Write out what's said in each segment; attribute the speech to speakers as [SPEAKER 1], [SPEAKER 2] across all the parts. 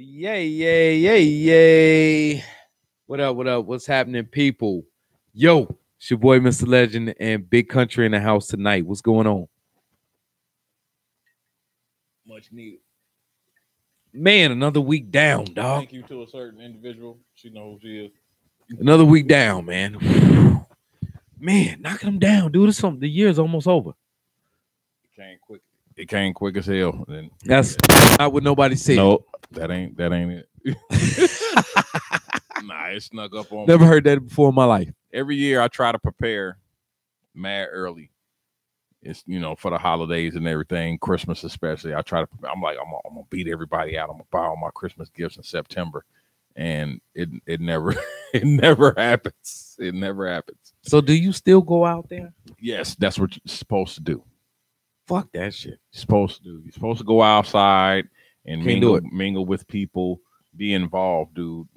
[SPEAKER 1] Yay, yay, yay, yay. What up, what up? What's happening, people? Yo, it's your boy, Mr. Legend, and Big Country in the house tonight. What's going on?
[SPEAKER 2] Much needed.
[SPEAKER 1] Man, another week down, dog.
[SPEAKER 2] Thank you to a certain individual. She knows who she is.
[SPEAKER 1] Another week down, man. Man, knocking them down, dude. The year's almost over.
[SPEAKER 2] It came quick. It came quick as hell. And
[SPEAKER 1] That's not what nobody said.
[SPEAKER 2] no, that ain't it. Nah, it snuck up on
[SPEAKER 1] Never
[SPEAKER 2] me.
[SPEAKER 1] heard that before in my life.
[SPEAKER 2] Every year I try to prepare mad early. It's, for the holidays and everything, Christmas especially. I try to, I'm gonna beat everybody out. I'm gonna buy all my Christmas gifts in September. And it never it never happens. It never happens.
[SPEAKER 1] So do you still go out there?
[SPEAKER 2] Yes, that's what you're supposed to do.
[SPEAKER 1] Fuck that shit.
[SPEAKER 2] You're supposed to do. You're supposed to go outside and
[SPEAKER 1] Can't
[SPEAKER 2] mingle with people, be involved, dude.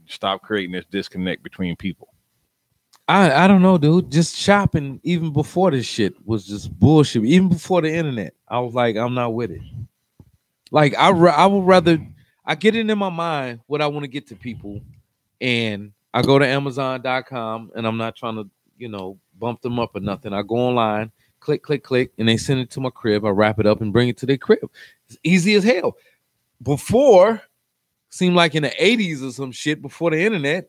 [SPEAKER 2] Stop creating this disconnect between people.
[SPEAKER 1] I don't know, dude. Just shopping, even before this shit, was just bullshit. Even before the internet, I was like, I'm not with it. Like, I would rather, I get it in my mind what I want to get to people, and I go to Amazon.com, and I'm not trying to, bump them up or nothing. I go online, click, click, click, and they send it to my crib. I wrap it up and bring it to their crib. It's easy as hell. Before, seemed like in the 80s or some shit, before the internet,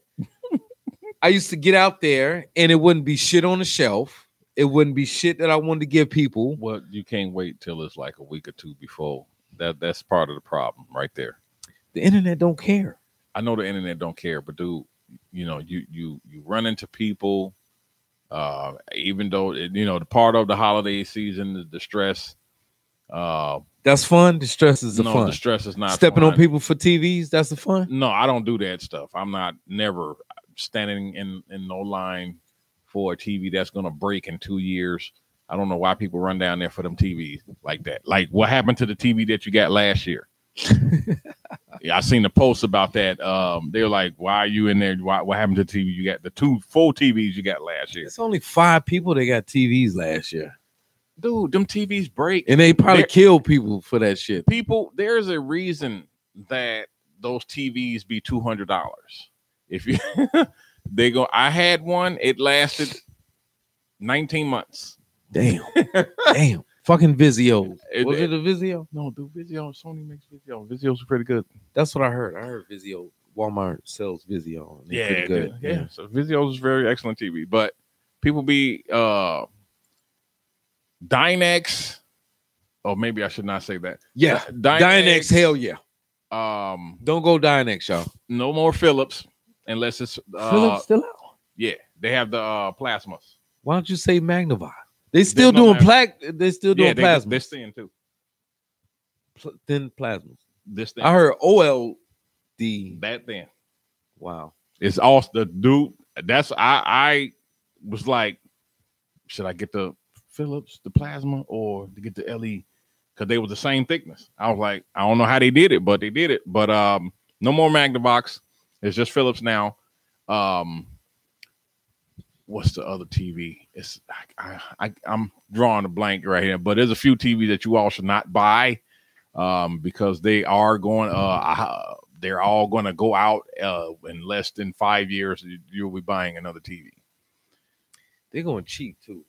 [SPEAKER 1] I used to get out there and it wouldn't be shit on the shelf. It wouldn't be shit that I wanted to give people.
[SPEAKER 2] Well, you can't wait till it's like a week or two before. That's part of the problem right there.
[SPEAKER 1] The internet don't care.
[SPEAKER 2] I know the internet don't care, but dude, you run into people, even though the part of the holiday season, the stress.
[SPEAKER 1] That's fun. The stress is the fun.
[SPEAKER 2] The stress is not
[SPEAKER 1] stepping
[SPEAKER 2] fun.
[SPEAKER 1] on people for TVs. That's the fun.
[SPEAKER 2] No, I don't do that stuff. I'm not never standing in no line for a TV that's gonna break in 2 years. I don't know why people run down there for them TVs like that. Like, what happened to the TV that you got last year? Yeah, I seen the post about that. They're like, why are you in there? What happened to the TV you got? The 2 full TVs you got last year.
[SPEAKER 1] It's only 5 people that got TVs last year.
[SPEAKER 2] Dude, them TVs break.
[SPEAKER 1] And they probably killed people for that shit.
[SPEAKER 2] People, there's a reason that those TVs be $200. If you I had one, it lasted 19 months.
[SPEAKER 1] Damn. Damn. Fucking Vizio. Was it a Vizio?
[SPEAKER 2] No, dude, Vizio. Sony makes Vizio. Vizio's pretty good.
[SPEAKER 1] That's what I heard. I heard Vizio. Walmart sells Vizio.
[SPEAKER 2] Yeah,
[SPEAKER 1] pretty good.
[SPEAKER 2] Yeah. So Vizio is very excellent TV. But people be Dynex. Oh, maybe I should not say that.
[SPEAKER 1] Yeah. Dynex, hell yeah. Don't go Dynex, y'all.
[SPEAKER 2] No more Philips unless it's
[SPEAKER 1] Philips still out.
[SPEAKER 2] Yeah, they have the plasmas.
[SPEAKER 1] Why don't you say Magnify? They still doing They're still doing plasmas.
[SPEAKER 2] They're thin too.
[SPEAKER 1] Thin plasmas.
[SPEAKER 2] This thing.
[SPEAKER 1] I heard OLD.
[SPEAKER 2] That thin.
[SPEAKER 1] Wow.
[SPEAKER 2] It's all the dude. That's I was like, should I get the Philips, the plasma, or to get the LE? Because they were the same thickness. I was like, I don't know how they did it, but they did it. But no more Magnavox. It's just Philips now. What's the other TV? It's I'm drawing a blank right here, but there's a few TVs that you all should not buy because they are going. They're all going to go out in less than 5 years. You'll be buying another TV.
[SPEAKER 1] They're going cheap too.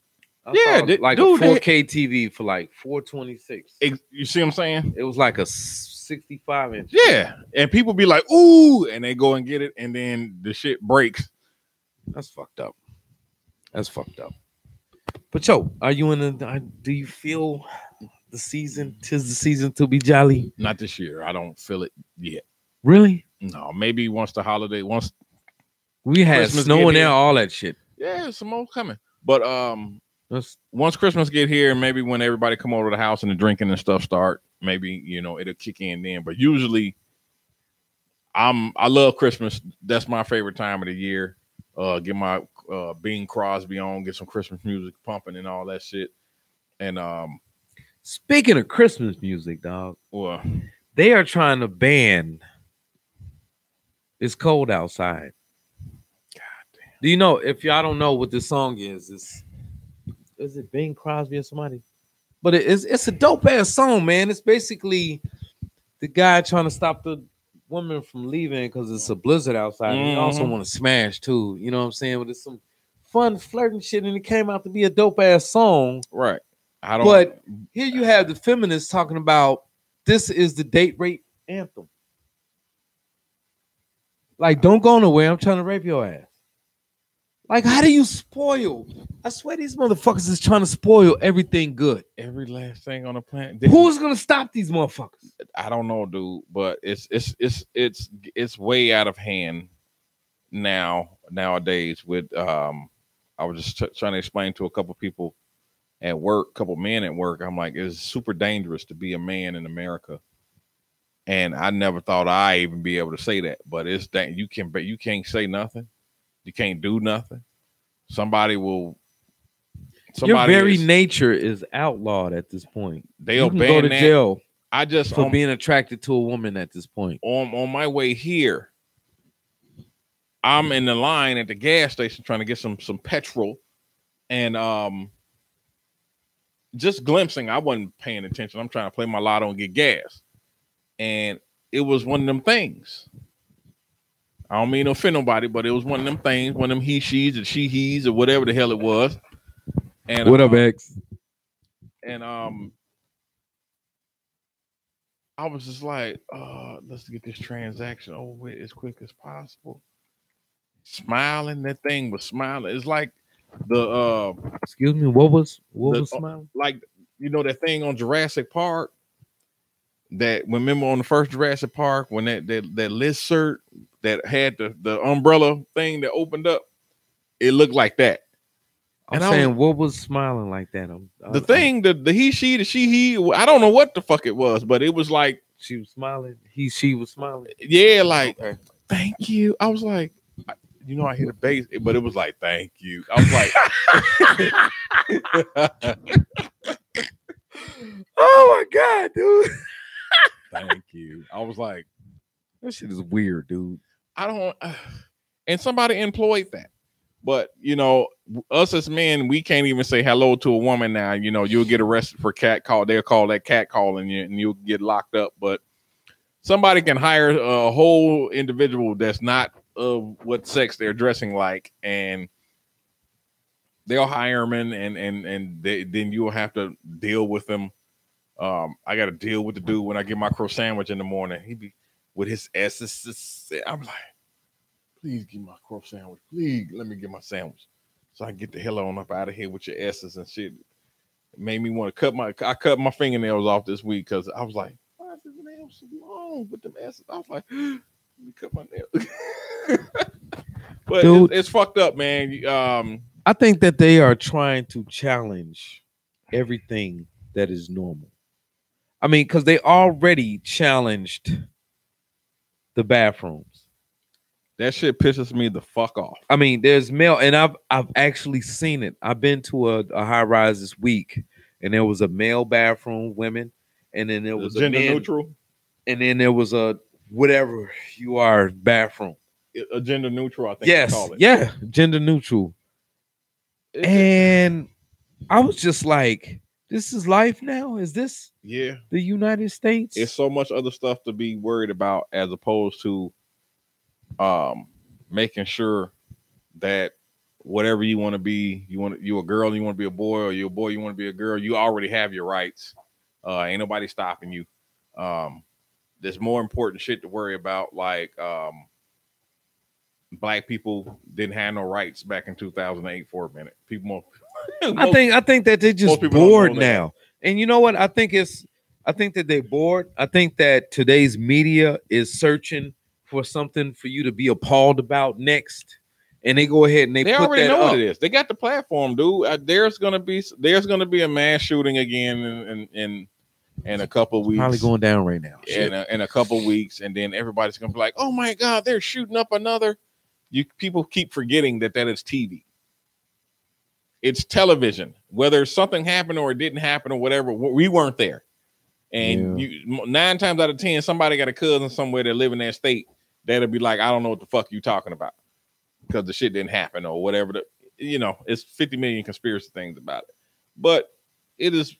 [SPEAKER 2] Like
[SPEAKER 1] dude, a 4K TV for like $426.
[SPEAKER 2] You see what I'm saying?
[SPEAKER 1] It was like a 65-inch.
[SPEAKER 2] Yeah, and people be like, "Ooh," and they go and get it, and then the shit breaks.
[SPEAKER 1] That's fucked up. That's fucked up. But yo, are you do you feel the season? 'Tis the season to be jolly.
[SPEAKER 2] Not this year. I don't feel it yet.
[SPEAKER 1] Really?
[SPEAKER 2] No. Maybe once the holiday. Once
[SPEAKER 1] we had
[SPEAKER 2] Christmas
[SPEAKER 1] snow in there, all that shit.
[SPEAKER 2] Yeah, some more coming. But once Christmas get here, maybe when everybody come over to the house and the drinking and stuff start, maybe it'll kick in then. But usually, I love Christmas. That's my favorite time of the year. Get my Bing Crosby on, get some Christmas music pumping and all that shit. And
[SPEAKER 1] speaking of Christmas music, dog,
[SPEAKER 2] well,
[SPEAKER 1] they are trying to ban It's Cold Outside.
[SPEAKER 2] God damn.
[SPEAKER 1] Do you know, if y'all don't know what this song is it Bing Crosby or somebody? But it's a dope ass song, man. It's basically the guy trying to stop the women from leaving because it's a blizzard outside. And they also want to smash too. You know what I'm saying? But it's some fun flirting shit, and it came out to be a dope ass song.
[SPEAKER 2] Right.
[SPEAKER 1] But here you have the feminists talking about this is the date rape anthem. Like, don't go nowhere. I'm trying to rape your ass. Like, how do you spoil? I swear these motherfuckers is trying to spoil everything good.
[SPEAKER 2] Every last thing on the planet.
[SPEAKER 1] Who's gonna stop these motherfuckers?
[SPEAKER 2] I don't know, dude. But it's way out of hand nowadays. With I was just trying to explain to a couple people at work, a couple men at work. I'm like, it's super dangerous to be a man in America. And I never thought I'd even be able to say that, but it's that you can't say nothing, you can't do nothing. Your very nature is outlawed at this point. They'll go to jail. For being attracted to a woman at this point. On my way here, I'm in the line at the gas station trying to get some petrol, and just glimpsing. I wasn't paying attention. I'm trying to play my lotto and get gas. And it was one of them things. I don't mean to offend nobody, but it was one of them things, one of them he, she's, or she, he's, or whatever the hell it was. And
[SPEAKER 1] what up, X?
[SPEAKER 2] And I was just like, let's get this transaction over with as quick as possible. Smiling, that thing was smiling. It's like the
[SPEAKER 1] excuse me, what was smiling?
[SPEAKER 2] Like, you know that thing on Jurassic Park? That remember on the first Jurassic Park when that lizard that had the umbrella thing that opened up, it looked like that.
[SPEAKER 1] I'm saying, what was smiling like that?
[SPEAKER 2] The he, she, the she, he. I don't know what the fuck it was, but it was like
[SPEAKER 1] she was smiling. She was smiling.
[SPEAKER 2] Yeah, like thank you. I was like, I hit a bass, but it was like thank you. I was like,
[SPEAKER 1] oh my god, dude.
[SPEAKER 2] Thank you. I was like,
[SPEAKER 1] that shit is weird, dude.
[SPEAKER 2] I don't, and somebody employed that, but us as men, we can't even say hello to a woman now. You'll get arrested for cat call. They'll call that cat calling you, and you'll get locked up. But somebody can hire a whole individual that's not of what sex they're dressing like, and they'll hire them, and then you'll have to deal with them. I got to deal with the dude when I get my croissant sandwich in the morning. He be with his S's. I'm like, please give me my croissant sandwich. Please let me get my sandwich so I can get the hell on up out of here with your S's and shit. It made me want to I cut my fingernails off this week because I was like, why is his nails so long with them S's? I was like, let me cut my nails. But dude, it's fucked up, man.
[SPEAKER 1] I think that they are trying to challenge everything that is normal. I mean, because they already challenged the bathrooms.
[SPEAKER 2] That shit pisses me the fuck off.
[SPEAKER 1] I mean, there's male, and I've actually seen it. I've been to a high rise this week, and there was a male bathroom, women, and then there was
[SPEAKER 2] gender neutral,
[SPEAKER 1] and then there was a whatever you are bathroom.
[SPEAKER 2] A gender neutral, I think.
[SPEAKER 1] Yes,
[SPEAKER 2] they call it.
[SPEAKER 1] Yeah, gender neutral. And I was just like, this is life now? Is this the United States?
[SPEAKER 2] It's so much other stuff to be worried about as opposed to making sure that whatever you want to be, you a girl, you want to be a boy, or you a boy, you want to be a girl, you already have your rights. Ain't nobody stopping you. There's more important shit to worry about, like Black people didn't have no rights back in 2008 for a minute. People more
[SPEAKER 1] I think that they're just bored now. And you know what? I think that they're bored. I think that today's media is searching for something for you to be appalled about next. And they go ahead and they put
[SPEAKER 2] already
[SPEAKER 1] that
[SPEAKER 2] know
[SPEAKER 1] up.
[SPEAKER 2] What it is. They got the platform, dude. There's gonna be a mass shooting again in a couple of weeks.
[SPEAKER 1] Probably going down right now.
[SPEAKER 2] In a couple of weeks, and then everybody's gonna be like, "Oh my God, they're shooting up another." People keep forgetting that is TV. It's television. Whether something happened or it didn't happen or whatever, we weren't there. And 9 times out of 10, somebody got a cousin somewhere that live in that state that'll be like, I don't know what the fuck you talking about because the shit didn't happen or whatever. It's 50 million conspiracy things about it. But it's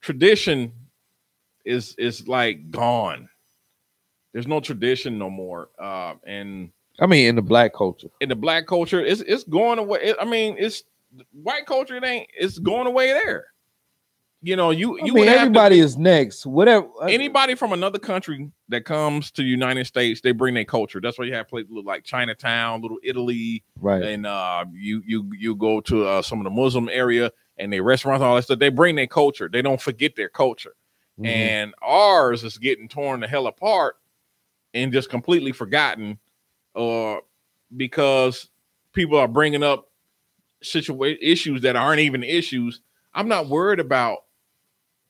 [SPEAKER 2] tradition is like gone. There's no tradition no more. And
[SPEAKER 1] I mean, in the black culture,
[SPEAKER 2] it's going away. I mean, it's white culture. It's going away there. You know, you would have
[SPEAKER 1] everybody is next. Whatever.
[SPEAKER 2] Anybody from another country that comes to the United States, they bring their culture. That's why you have places like Chinatown, Little Italy,
[SPEAKER 1] right?
[SPEAKER 2] And you go to some of the Muslim area and their restaurants, all that stuff. They bring their culture. They don't forget their culture. Mm-hmm. And ours is getting torn the hell apart and just completely forgotten, because people are bringing up issues that aren't even issues. I'm not worried about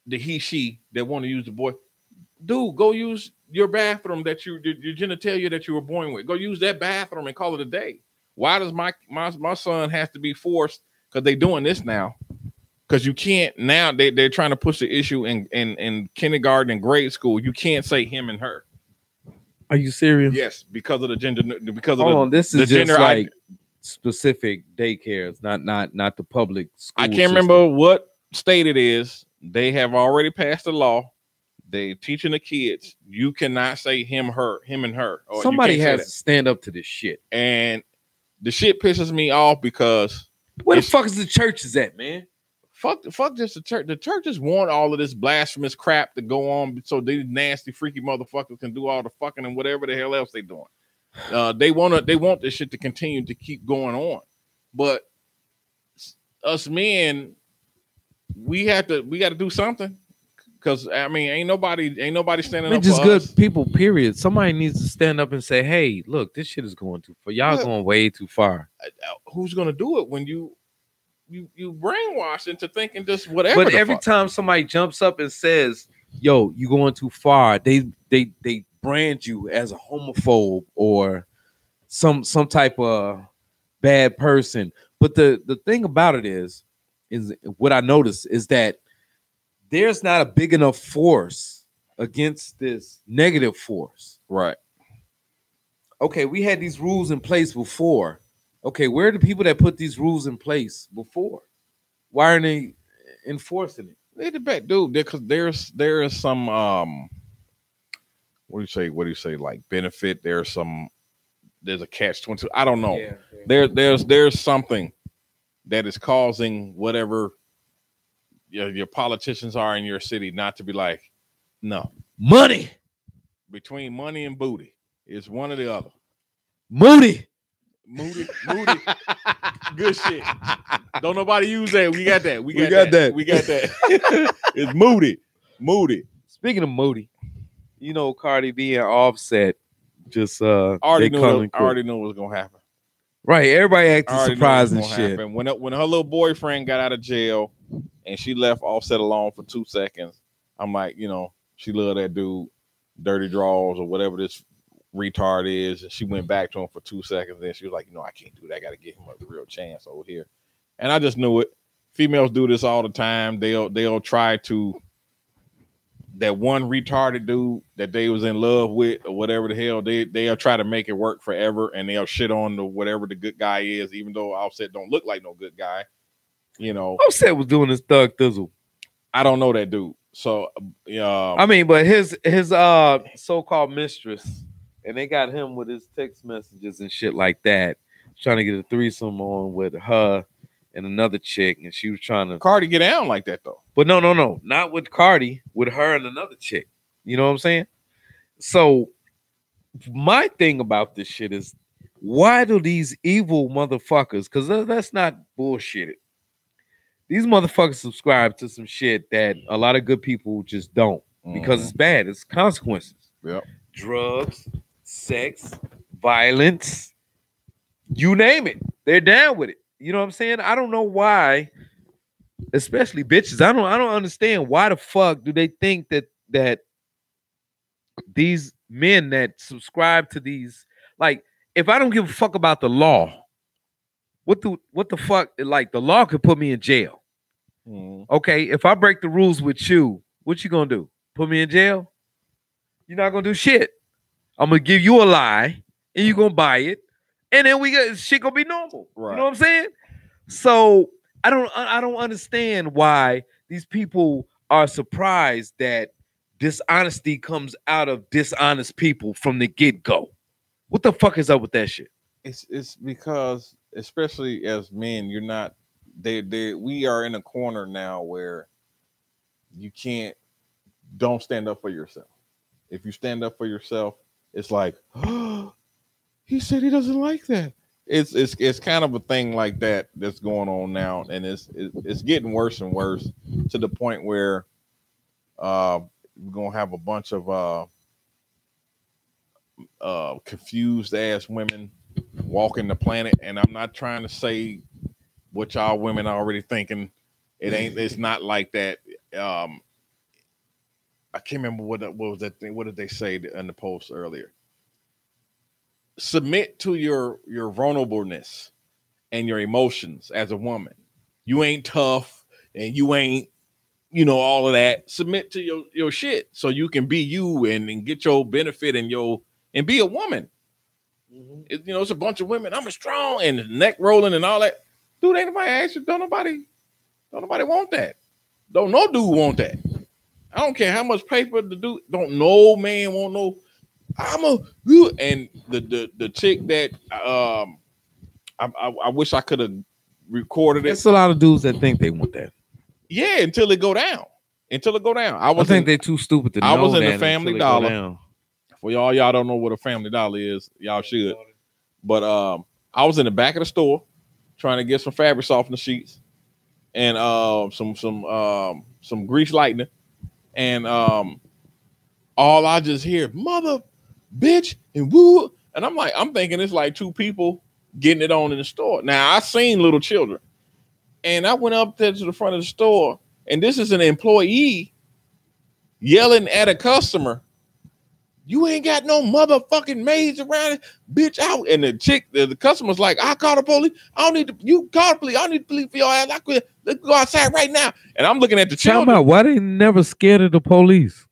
[SPEAKER 2] the he/she that want to use the boy. Dude, go use your bathroom that your genitalia that you were born with. Go use that bathroom and call it a day. Why does my son have to be forced? Because they're doing this now. Because you can't now. They're trying to push the issue in kindergarten and grade school. You can't say him and her.
[SPEAKER 1] Are you serious?
[SPEAKER 2] Yes, because of the gender. Because
[SPEAKER 1] of this is just like specific daycares, not the public school.
[SPEAKER 2] I can't remember what state it is. They have already passed a law. They teaching the kids you cannot say him, and her. Or
[SPEAKER 1] somebody has to stand up to this shit.
[SPEAKER 2] And the shit pisses me off because
[SPEAKER 1] where the fuck is the churches at, man?
[SPEAKER 2] Fuck just the church. The churches want all of this blasphemous crap to go on so these nasty, freaky motherfuckers can do all the fucking and whatever the hell else they doing. They want this shit to continue to keep going on. But us men, we got to do something. Because I mean, ain't nobody standing up.
[SPEAKER 1] Just
[SPEAKER 2] for
[SPEAKER 1] good
[SPEAKER 2] us.
[SPEAKER 1] People, period. Somebody needs to stand up and say, "Hey, look, this shit is going too far. Y'all going way too far."
[SPEAKER 2] Who's gonna do it when you brainwash into thinking just whatever?
[SPEAKER 1] But every time somebody jumps up and says, "Yo, you going too far," they brand you as a homophobe or some type of bad person. But the thing about it is what I noticed is that there's not a big enough force against this negative force.
[SPEAKER 2] Right.
[SPEAKER 1] Okay, we had these rules in place before. Okay, where are the people that put these rules in place before? Why aren't they enforcing it?
[SPEAKER 2] They the back, dude. Because there is some what do you say like benefit. There's a catch-22. I don't know. Yeah. There's something that is causing whatever your politicians are in your city not to be like, no.
[SPEAKER 1] Money.
[SPEAKER 2] Between money and booty. It's one or the other.
[SPEAKER 1] Moody.
[SPEAKER 2] Good shit. Don't nobody use that. We got that.
[SPEAKER 1] We got
[SPEAKER 2] that. It's Moody.
[SPEAKER 1] Speaking of Moody, you know, Cardi B and Offset just
[SPEAKER 2] I already knew what was gonna happen.
[SPEAKER 1] Right. Everybody acting surprised and shit.
[SPEAKER 2] Happen. When her little boyfriend got out of jail and she left Offset alone for 2 seconds, I'm like, you know, she loved that dude, dirty draws or whatever this retard is. And she went back to him for 2 seconds. Then she was like, you know, I can't do that. I got to give him a real chance over here. And I just knew it. Females do this all the time. They'll try to, that one retarded dude that they was in love with or whatever the hell, they'll try to make it work forever, and they'll shit on whatever the good guy is, even though Offset don't look like no good guy. You know,
[SPEAKER 1] Offset was doing his thug thizzle.
[SPEAKER 2] I don't know that dude. So
[SPEAKER 1] I mean, but his so-called mistress, and they got him with his text messages and shit like that, trying to get a threesome on with her and another chick, and she was trying to
[SPEAKER 2] Cardi get down like that though.
[SPEAKER 1] But no, not with Cardi, with her and another chick. You know what I'm saying? So my thing about this shit is, why do these evil motherfuckers, because that's not bullshit, these motherfuckers subscribe to some shit that a lot of good people just don't, because it's bad. It's consequences.
[SPEAKER 2] Yep.
[SPEAKER 1] Drugs, sex, violence, you name it. They're down with it. You know what I'm saying? I don't know why, especially bitches. I don't understand why the fuck do they think that these men that subscribe to these, like, if I don't give a fuck about the law, what the fuck, like, the law could put me in jail. Okay, if I break the rules with you, what you gonna do? Put me in jail? You're not gonna do shit. I'm gonna give you a lie and you're gonna buy it, and then shit gonna be normal. Right. You know what I'm saying? So I don't understand why these people are surprised that dishonesty comes out of dishonest people from the get-go. What the fuck is up with that shit?
[SPEAKER 2] It's because, especially as men, you're not we are in a corner now where you don't stand up for yourself. If you stand up for yourself, it's like, oh, he said he doesn't like that. It's kind of a thing like that that's going on now, and it's getting worse and worse to the point where we're gonna have a bunch of confused ass women walking the planet. And I'm not trying to say what y'all women are already thinking. It's not like that. I can't remember what was that thing. What did they say in the post earlier? Submit to your vulnerableness and your emotions as a woman. You ain't tough and you ain't, all of that. Submit to your shit so you can be you and get your benefit and be a woman. Mm-hmm. It's a bunch of women. I'm a strong and neck rolling and all that. Dude, ain't nobody ask you. Don't nobody want that. Don't no dude want that. I don't care how much paper the dude. Don't no man want no. And the chick that I wish I could have recorded it.
[SPEAKER 1] There's a lot of dudes that think they want that.
[SPEAKER 2] Yeah, until it go down. I
[SPEAKER 1] think they're too stupid to know.
[SPEAKER 2] I was in the Family Dollar. For y'all don't know what a Family Dollar is. Y'all should. But I was in the back of the store trying to get some fabric softener sheets and some grease lightening, and all I just hear mother bitch and woo, and I'm thinking it's like two people getting it on in the store. Now I seen little children, and I went up there to the front of the store, and this is an employee yelling at a customer, "You ain't got no motherfucking maids around it, bitch out." And the customer's like, "I call the police. I don't need to. You call the police. I don't need the police for your ass. Let's go outside right now." And I'm looking at the children.
[SPEAKER 1] About why they never scared of the police?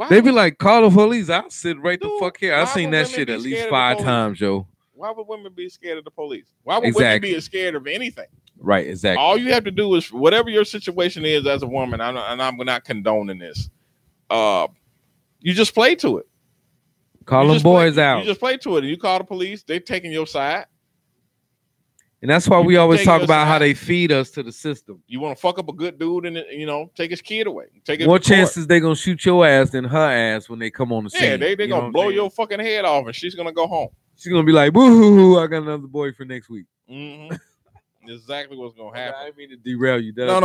[SPEAKER 1] They be like, "Call the police." I'll sit right the fuck here. I've seen that shit at least 5 times, Joe.
[SPEAKER 2] Why would women be scared of the police? Why would women be scared of anything?
[SPEAKER 1] Right, exactly.
[SPEAKER 2] All you have to do is whatever your situation is as a woman. And I'm not condoning this. You just play to it.
[SPEAKER 1] Call them boys out.
[SPEAKER 2] You just play to it, and you call the police. They're taking your side.
[SPEAKER 1] And that's why we always talk about how they feed us to the system.
[SPEAKER 2] You want to fuck up a good dude and take his kid away.
[SPEAKER 1] More chances they gonna shoot your ass than her ass when they come on the scene.
[SPEAKER 2] Yeah, they gonna blow your fucking head off, and she's gonna go home.
[SPEAKER 1] She's gonna be like, "Boo-hoo-hoo, I got another boyfriend next week."
[SPEAKER 2] Mm-hmm. Exactly what's gonna happen.
[SPEAKER 1] I didn't mean to derail you.
[SPEAKER 2] No,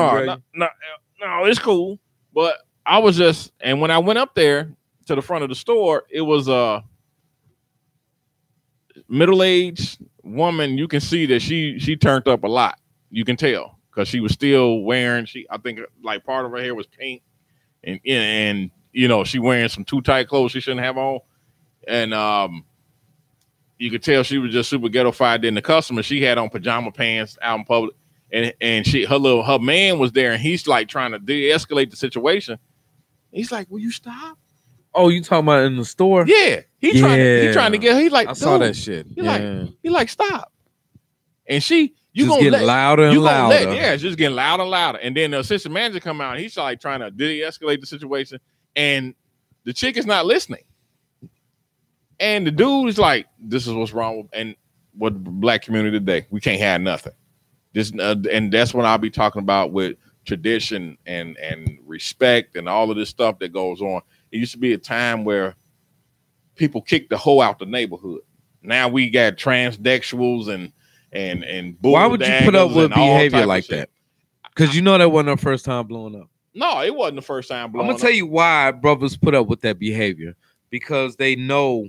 [SPEAKER 2] it's cool. But I was just, and when I went up there to the front of the store, it was a middle-aged woman. You can see that she turned up a lot. You can tell because she was still wearing. I think like part of her hair was pink, and she wearing some too tight clothes she shouldn't have on, and you could tell she was just super ghetto-fied. Then the customer, she had on pajama pants out in public, and her man was there, and he's like trying to de-escalate the situation. He's like, "Will you stop?"
[SPEAKER 1] Oh, you talking about in the store?
[SPEAKER 2] Yeah. He trying to get her. He like,
[SPEAKER 1] I saw that shit.
[SPEAKER 2] He like, stop. And you
[SPEAKER 1] just
[SPEAKER 2] gonna
[SPEAKER 1] getting louder and louder.
[SPEAKER 2] It's just getting louder and louder. And then the assistant manager come out, and he's like trying to de-escalate the situation. And the chick is not listening. And the dude is like, "This is what's wrong with the black community today. We can't have nothing." And that's what I'll be talking about with tradition and respect and all of this stuff that goes on. It used to be a time where people kicked the hoe out the neighborhood. Now we got transsexuals and
[SPEAKER 1] why would you put up with behavior like that? Because that wasn't our first time blowing up.
[SPEAKER 2] No, it wasn't the first time blowing up.
[SPEAKER 1] I'm gonna tell you why brothers put up with that behavior. Because they know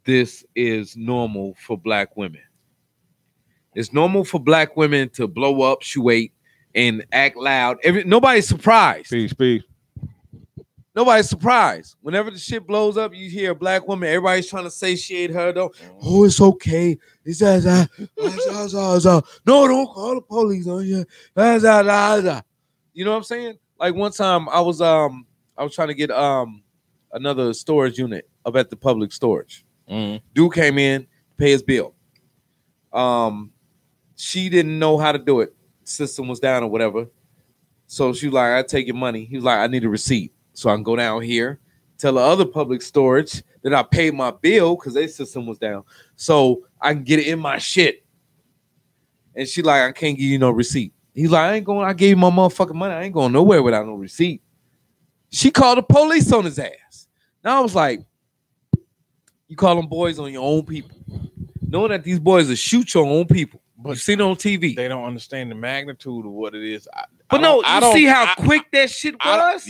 [SPEAKER 1] this is normal for black women. It's normal for black women to blow up, shoot, and act loud. Nobody's surprised.
[SPEAKER 2] Peace.
[SPEAKER 1] Nobody's surprised. Whenever the shit blows up, you hear a black woman, everybody's trying to satiate her though. "Oh, it's okay. It's no, don't call the police on you. You know what I'm saying? Like one time I was trying to get another storage unit up at the public storage. Dude came in, pay his bill. She didn't know how to do it. System was down or whatever. So she was like, "I take your money." He was like, "I need a receipt." so I can go down here, tell the other public storage that I paid my bill because their system was down, so I can get it in my shit. And she like, I can't give you no receipt. He's like, I ain't going. I gave you my motherfucking money. I ain't going nowhere without no receipt. She called the police on his ass. Now I was like, you call them boys on your own people, knowing that these boys will shoot your own people. But you see it on TV.
[SPEAKER 2] They don't understand the magnitude of what it is.
[SPEAKER 1] You see how quick that shit was?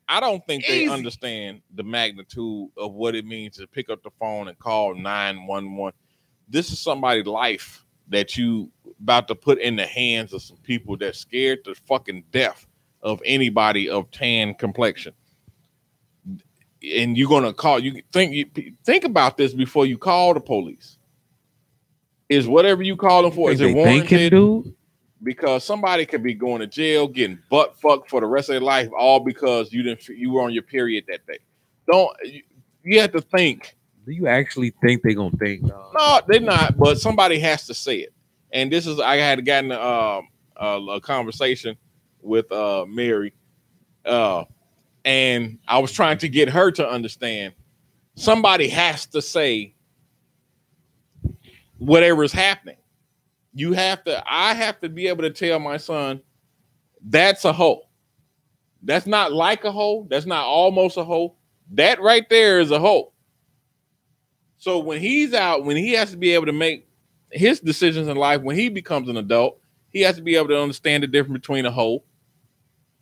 [SPEAKER 2] I don't think they understand the magnitude of what it means to pick up the phone and call 911. This is somebody's life that you about to put in the hands of some people that's scared to fucking death of anybody of tan complexion. And you're gonna call. You think about this before you call the police. Is whatever you call them for, is it warranted? Because somebody could be going to jail, getting butt fucked for the rest of their life, all because you were on your period that day. You have to think.
[SPEAKER 1] Do you actually think they're gonna think?
[SPEAKER 2] No, they're not. But somebody has to say it. And this is, I had gotten a conversation with Mary, and I was trying to get her to understand. Somebody has to say whatever is happening. I have to be able to tell my son, that's a hoe. That's not like a hoe. That's not almost a hoe. That right there is a hoe. So when he's out, when he has to be able to make his decisions in life, when he becomes an adult, he has to be able to understand the difference between a hoe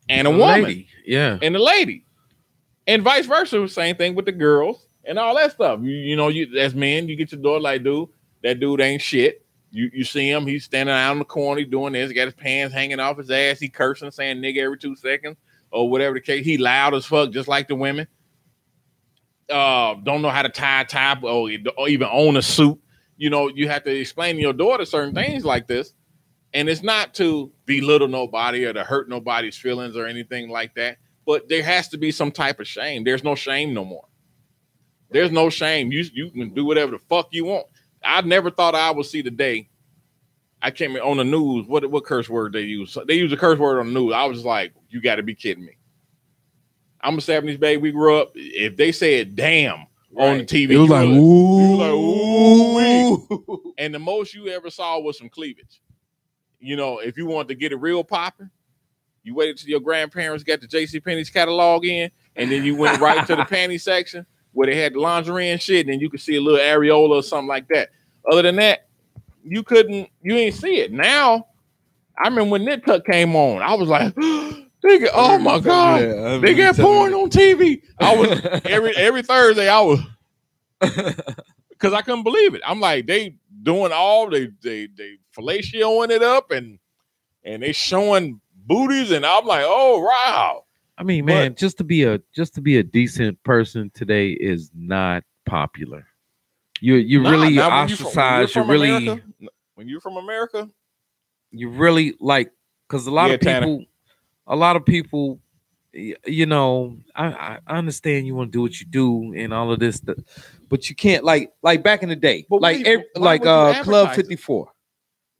[SPEAKER 2] and a woman.
[SPEAKER 1] Lady. Yeah.
[SPEAKER 2] And a lady. And vice versa. Same thing with the girls and all that stuff. You as men, you get your daughter like, dude, that dude ain't shit. You see him, he's standing out in the corner, doing this, he got his pants hanging off his ass, he cursing, saying nigga every 2 seconds, or whatever the case. He loud as fuck, just like the women. Don't know how to tie a tie or even own a suit. You have to explain to your daughter certain things like this. And it's not to belittle nobody or to hurt nobody's feelings or anything like that. But there has to be some type of shame. There's no shame no more. There's no shame. You can do whatever the fuck you want. I never thought I would see the day. I came on the news. What curse word they use? They use a curse word on the news. I was just like, you got to be kidding me. I'm a 70s baby. We grew up. If they said "damn" on the TV,
[SPEAKER 1] it was like,
[SPEAKER 2] ooh. And the most you ever saw was some cleavage. If you wanted to get it real popping, you waited till your grandparents got the JCPenney's catalog in, and then you went right to the panty section where they had the lingerie and shit, and then you could see a little areola or something like that. Other than that, you ain't see it. Now, I remember when Knit Tuck came on, I was like, oh my God, they got porn on TV. I was every Thursday, I was, because I couldn't believe it. I'm like, they doing they fellatioing it up and they showing booties, and I'm like, oh wow.
[SPEAKER 1] I mean, man, just to be a decent person today is not popular. You really ostracized.
[SPEAKER 2] When you're from America,
[SPEAKER 1] you really like, because a lot of people, I understand you want to do what you do and all of this stuff, but you can't like back in the day, Club 54.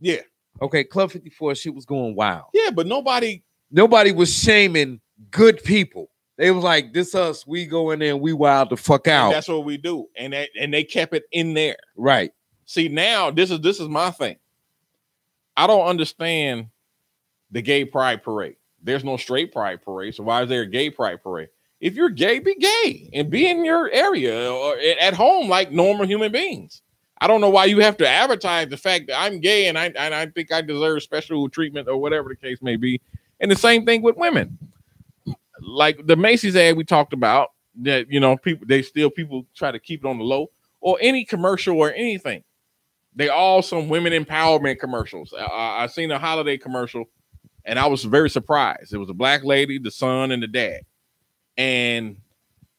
[SPEAKER 2] Yeah.
[SPEAKER 1] Okay, Club 54, shit was going wild.
[SPEAKER 2] Yeah, but nobody
[SPEAKER 1] was shaming good people. They was like, this us, we go in there and we wild the fuck out.
[SPEAKER 2] And that's what we do. And they kept it in there.
[SPEAKER 1] Right.
[SPEAKER 2] See, now this is my thing. I don't understand the gay pride parade. There's no straight pride parade. So why is there a gay pride parade? If you're gay, be gay and be in your area or at home like normal human beings. I don't know why you have to advertise the fact that I'm gay and I think I deserve special treatment or whatever the case may be. And the same thing with women. Like the Macy's ad we talked about, that people try to keep it on the low, or any commercial or anything. They all some women empowerment commercials. I seen a holiday commercial, and I was very surprised. It was a black lady, the son, and the dad, and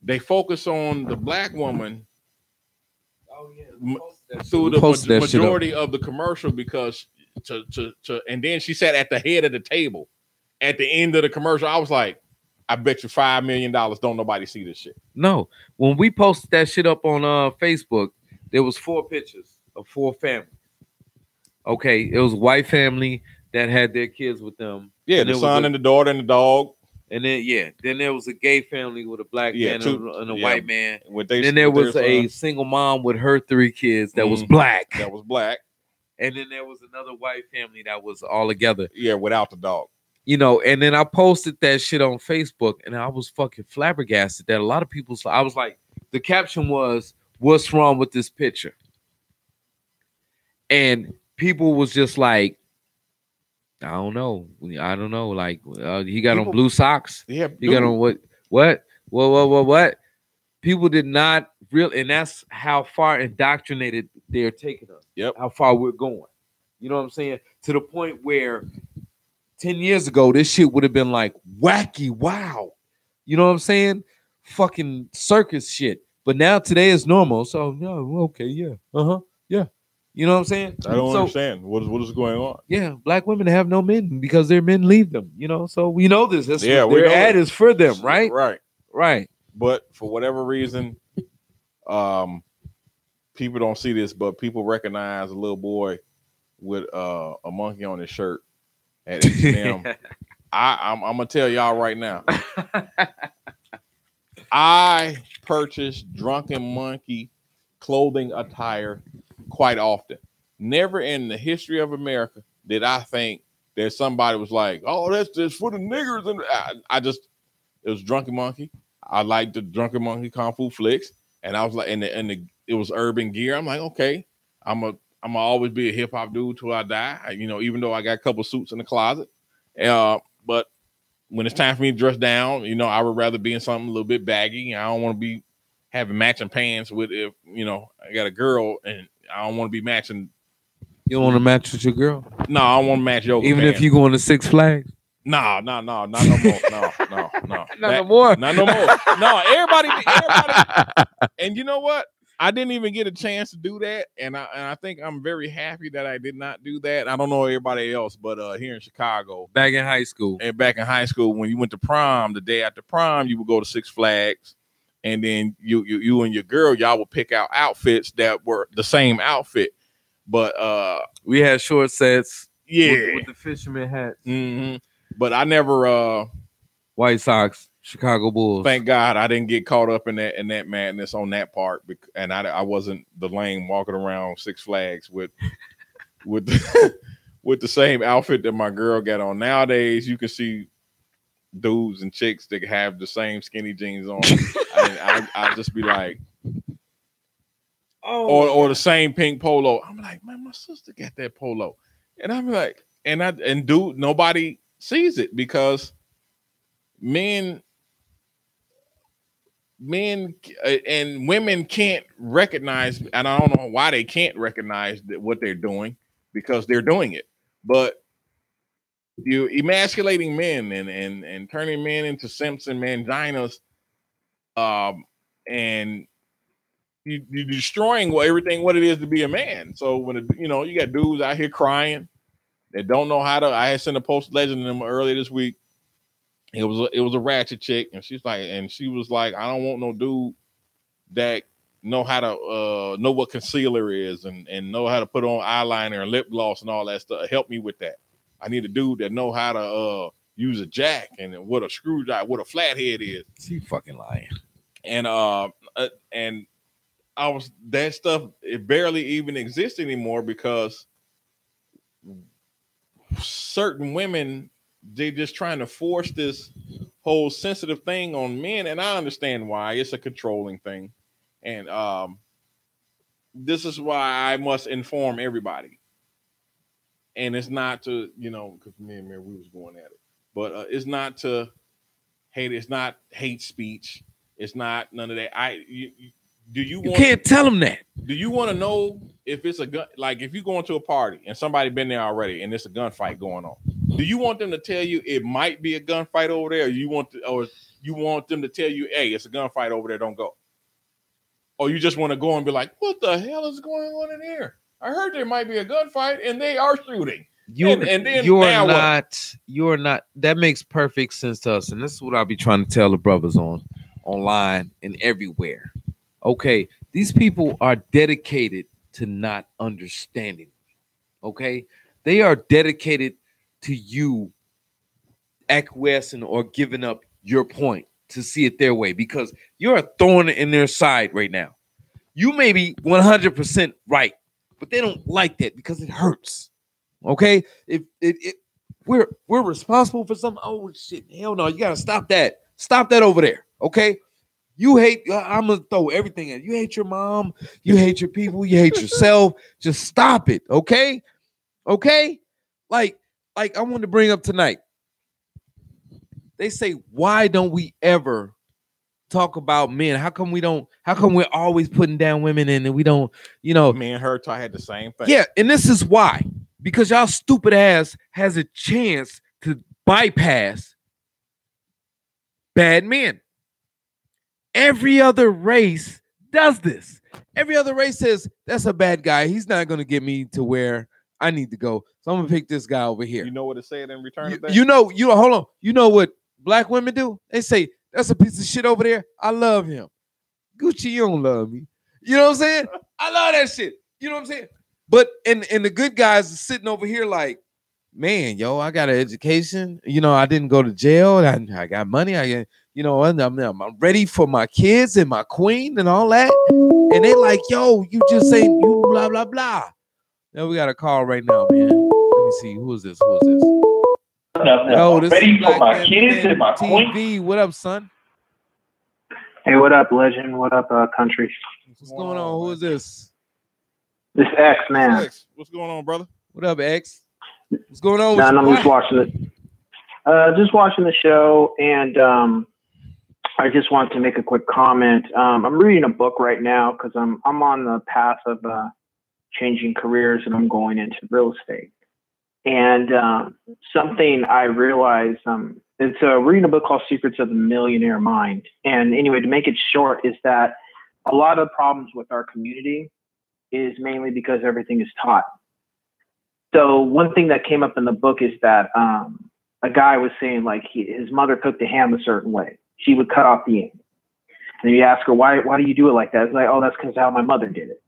[SPEAKER 2] they focus on the black woman through the majority of the commercial because and then she sat at the head of the table at the end of the commercial. I was like, I bet you $5 million don't nobody see this shit.
[SPEAKER 1] No. When we posted that shit up on Facebook, there was 4 pictures of 4 families. Okay, it was a white family that had their kids with them.
[SPEAKER 2] Yeah, the son and the daughter and the dog.
[SPEAKER 1] And then there was a gay family with a black man and a white man. Then there was a single mom with her 3 kids that was black. And then there was another white family that was all together.
[SPEAKER 2] Yeah, without the dog.
[SPEAKER 1] You know, and then I posted that shit on Facebook, and I was fucking flabbergasted that a lot of people. I was like, the caption was, "What's wrong with this picture?" And people was just like, I don't know. Like, he got on blue socks.
[SPEAKER 2] Yeah,
[SPEAKER 1] he got on what? People did not and that's how far indoctrinated they're taking us.
[SPEAKER 2] Yep.
[SPEAKER 1] How far we're going. You know what I'm saying? To the point where 10 years ago, this shit would have been like wacky, wow. You know what I'm saying? Fucking circus shit. But now today is normal. So, no, okay, yeah. Yeah. You know what I'm saying?
[SPEAKER 2] I don't understand. What is going on?
[SPEAKER 1] Yeah, black women have no men because their men leave them, you know. So we know this. That's
[SPEAKER 2] yeah,
[SPEAKER 1] their ad is for them, right?
[SPEAKER 2] Right. But for whatever reason, people don't see this, but people recognize a little boy with a monkey on his shirt at H&M. I'm gonna tell y'all right now. I purchase Drunken Monkey clothing attire quite often. Never in the history of America did I think that somebody was like, "Oh, that's just for the niggers." And it was Drunken Monkey. I liked the Drunken Monkey Kung Fu flicks, and I was like, it was urban gear. I'm like, okay, I'm always be a hip hop dude till I die. You know, even though I got a couple suits in the closet, but when it's time for me to dress down, you know, I would rather be in something a little bit baggy. I don't want to be having matching pants with, if you know, I got a girl and I don't want to be matching.
[SPEAKER 1] You don't want to match with your girl?
[SPEAKER 2] No, I don't want to match yoga
[SPEAKER 1] even
[SPEAKER 2] pants.
[SPEAKER 1] If you going to Six Flags?
[SPEAKER 2] No, not no more. No.
[SPEAKER 1] Not no more.
[SPEAKER 2] Not no more. No, everybody. And you know what? I didn't even get a chance to do that, and I think I'm very happy that I did not do that. I don't know everybody else, but here in Chicago,
[SPEAKER 1] back in high school,
[SPEAKER 2] when you went to prom, the day after prom, you would go to Six Flags. And then you and your girl, y'all would pick out outfits that were the same outfit. But
[SPEAKER 1] we had short sets,
[SPEAKER 2] yeah,
[SPEAKER 1] with the fisherman hats.
[SPEAKER 2] Mm-hmm. But I never
[SPEAKER 1] White Sox, Chicago Bulls.
[SPEAKER 2] Thank God I didn't get caught up in that madness on that part, and I wasn't the lame walking around Six Flags with with the same outfit that my girl got on. Nowadays, you can see dudes and chicks that have the same skinny jeans on. I just be like, or the same pink polo. I'm like, man, my sister got that polo, and I'm like, and dude, nobody sees it because men and women can't recognize, and I don't know why they can't recognize what they're doing because they're doing it, but you emasculating men and turning men into simps and manginas, and you're destroying everything what it is to be a man. So when you got dudes out here crying that don't know how to. I had sent a post legend to them earlier this week. It was a ratchet chick, and she was like, I don't want no dude that know how to know what concealer is and know how to put on eyeliner and lip gloss and all that stuff. Help me with that. I need a dude that know how to use a jack and what a screwdriver, what a flathead is.
[SPEAKER 1] She fucking lying.
[SPEAKER 2] And that stuff, it barely even exists anymore because certain women, they just trying to force this whole sensitive thing on men, and I understand why. It's a controlling thing, and this is why I must inform everybody. And it's not to, because me and Mary, we was going at it, but it's not to hate. It's not hate speech. It's not none of that. You
[SPEAKER 1] can't tell them that.
[SPEAKER 2] Do you want to know if it's a gun? Like if you go into a party and somebody been there already and it's a gunfight going on, do you want them to tell you it might be a gunfight over there? Or you want them to tell you, hey, it's a gunfight over there, don't go? Or you just want to go and be like, what the hell is going on in here? I heard there might be a gunfight and they are shooting. You're not. That
[SPEAKER 1] makes perfect sense to us. And this is what I'll be trying to tell the brothers online and everywhere. Okay, these people are dedicated to not understanding. Okay, they are dedicated to you acquiescing or giving up your point to see it their way, because you're a thorn in their side right now. You may be 100% right, but they don't like that because it hurts. Okay, if we're responsible for something. Oh shit, hell no, you gotta stop that. Stop that over there. Okay, you hate. I'm gonna throw everything at you. Hate your mom. You hate your people. You hate yourself. Just stop it. Okay, okay. Like I wanted to bring up tonight. They say, why don't we ever talk about men? How come we're always putting down women and we don't,
[SPEAKER 2] Me and her had the same thing.
[SPEAKER 1] Yeah, and this is why. Because y'all stupid ass has a chance to bypass bad men. Every other race does this. Every other race says, that's a bad guy. He's not going to get me to where I need to go. So I'm going to pick this guy over here.
[SPEAKER 2] You know what it said in return of that?
[SPEAKER 1] Hold on. You know what black women do? They say, that's a piece of shit over there. I love him. Gucci, you don't love me. You know what I'm saying? I love that shit. You know what I'm saying? But and the good guys are sitting over here like, man, yo, I got an education. I didn't go to jail. I got money. I'm ready for my kids and my queen and all that. And they like, yo, you just ain't you blah blah blah. Now we got a call right now, man. Let me see. Who is this?
[SPEAKER 3] No,
[SPEAKER 1] this
[SPEAKER 3] ready
[SPEAKER 1] is
[SPEAKER 3] for my kids and my
[SPEAKER 1] TV.
[SPEAKER 3] queen.
[SPEAKER 1] What up, son?
[SPEAKER 3] Hey, what up, legend? What up, country?
[SPEAKER 1] What's going on? Who is this?
[SPEAKER 3] This X, man.
[SPEAKER 2] X. What's going on, brother?
[SPEAKER 1] What up, X? What's going on with
[SPEAKER 3] I'm
[SPEAKER 1] you?
[SPEAKER 3] just watching it. Just watching the show, and I just wanted to make a quick comment. I'm reading a book right now because I'm on the path of changing careers, and I'm going into real estate. And something I realized, it's reading a book called Secrets of the Millionaire Mind. And anyway, to make it short, is that a lot of problems with our community is mainly because everything is taught. So one thing that came up in the book is that a guy was saying like his mother cooked a ham a certain way. She would cut off the end. And you ask her, why do you do it like that? It's like, oh, that's because how my mother did it.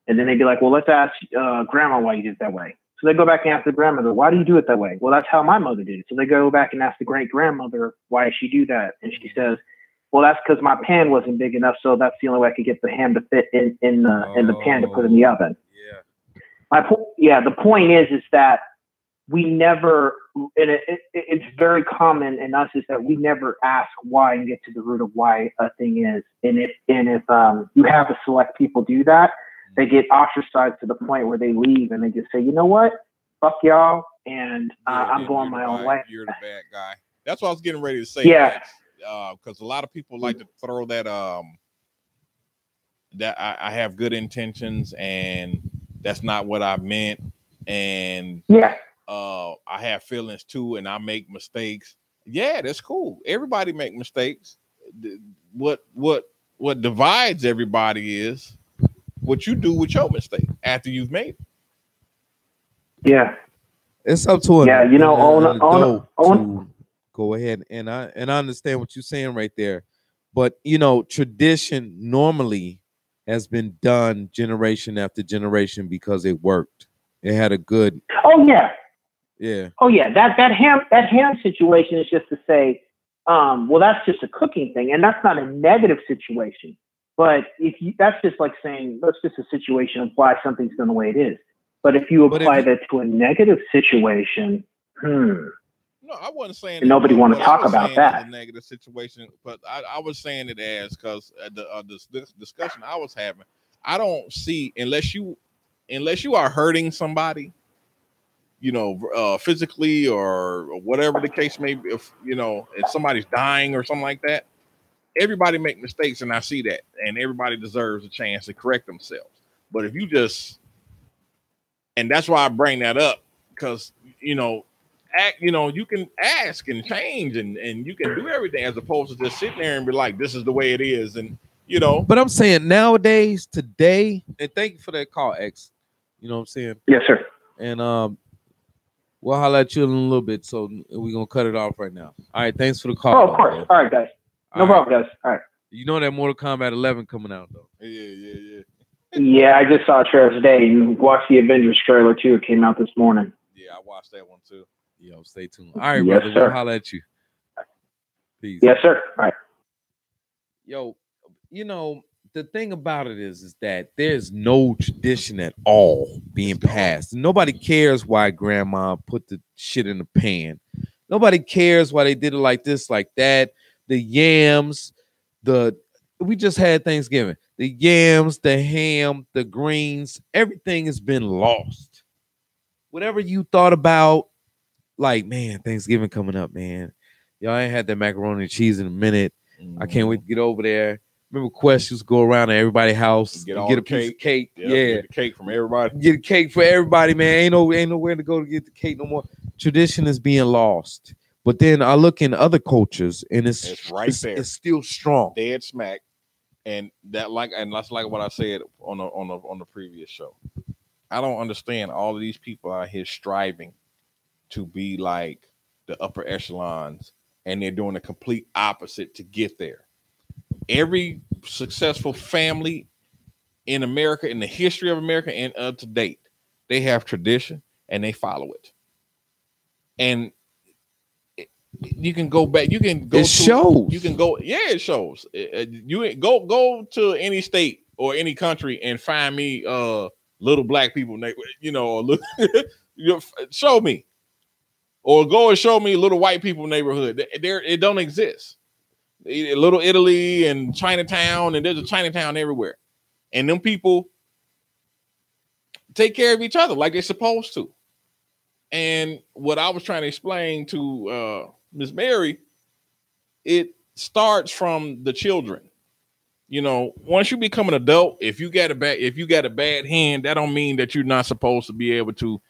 [SPEAKER 3] And then they'd be like, well, let's ask grandma why you did it that way. So they go back and ask the grandmother, why do you do it that way? Well, that's how my mother did it. So they go back and ask the great grandmother, why did she do that? And she says, well, that's because my pan wasn't big enough. So that's the only way I could get the ham to fit in the pan to put in the oven. Yeah. The point is that we never, and it's very common in us, is that we never ask why and get to the root of why a thing is. And if you have to select people do that, they get ostracized to the point where they leave and they just say, you know what, fuck y'all, and I'm going my own way.
[SPEAKER 2] You're the bad guy. That's what I was getting ready to say.
[SPEAKER 3] Yeah.
[SPEAKER 2] Because a lot of people like to throw that that I have good intentions and that's not what I meant, and I have feelings too, and I make mistakes. Yeah, that's cool. Everybody make mistakes. What divides everybody is what you do with your mistake after you've made it.
[SPEAKER 3] Yeah,
[SPEAKER 1] it's up to
[SPEAKER 3] it.
[SPEAKER 1] To go ahead, and I understand what you're saying right there, but tradition normally has been done generation after generation because it worked. It had a good.
[SPEAKER 3] Oh yeah.
[SPEAKER 1] Yeah.
[SPEAKER 3] Oh yeah. That ham situation is just to say, well, that's just a cooking thing, and that's not a negative situation. But that's just like saying that's just a situation of why something's done the way it is. But if you apply that to a negative situation,
[SPEAKER 2] no, I wasn't saying
[SPEAKER 3] and nobody want to talk about that.
[SPEAKER 2] A negative situation, but I was saying it as because this discussion I was having, I don't see unless you are hurting somebody, physically or whatever the case may be. If somebody's dying or something like that. Everybody make mistakes, and I see that, and everybody deserves a chance to correct themselves. But if you just, and that's why I bring that up, because you can ask and change, and you can do everything as opposed to just sitting there and be like, this is the way it is, and
[SPEAKER 1] But I'm saying nowadays, today, and thank you for that call, X. You know what I'm saying?
[SPEAKER 3] Yes, sir.
[SPEAKER 1] And we'll holler at you in a little bit, so we're gonna cut it off right now. All right, thanks for the call.
[SPEAKER 3] Oh, of course. Bro. All right, guys. No problem, guys. All right.
[SPEAKER 1] You know that Mortal Kombat 11 coming out though.
[SPEAKER 2] Yeah.
[SPEAKER 3] Yeah, I just saw a trailer today and watched the Avengers trailer too. It came out this morning.
[SPEAKER 2] Yeah, I watched that one too.
[SPEAKER 1] Yo, stay tuned. All right, brother. We'll holler at you. Peace.
[SPEAKER 3] Yes, sir. All right.
[SPEAKER 1] Yo, you know, the thing about it is that there's no tradition at all being passed. Nobody cares why grandma put the shit in the pan. Nobody cares why they did it like this, like that. The yams, we just had Thanksgiving. The yams, the ham, the greens, everything has been lost. Whatever you thought about, like, man, Thanksgiving coming up, man. Y'all ain't had that macaroni and cheese in a minute. I can't wait to get over there. Remember, questions go around at everybody's house, get a piece of cake.
[SPEAKER 2] Yep,
[SPEAKER 1] yeah,
[SPEAKER 2] get the cake from everybody.
[SPEAKER 1] Get a cake for everybody, man. Ain't nowhere to go to get the cake no more. Tradition is being lost. But then I look in other cultures, and it's right there. It's still strong,
[SPEAKER 2] dead smack. And that's like what I said on the previous show. I don't understand all of these people out here striving to be like the upper echelons, and they're doing the complete opposite to get there. Every successful family in America, in the history of America and up to date, they have tradition and they follow it. And you can go back. You can go. It
[SPEAKER 1] shows.
[SPEAKER 2] You can go. Yeah, it shows. You go to any state or any country and find me little black people. You know, show me, or go and show me little white people neighborhood. It don't exist. Little Italy and Chinatown, and there's a Chinatown everywhere, and them people take care of each other like they're supposed to. And what I was trying to explain to Miss Mary, it starts from the children. You know, once you become an adult, if you got a bad hand, that don't mean that you're not supposed to be able to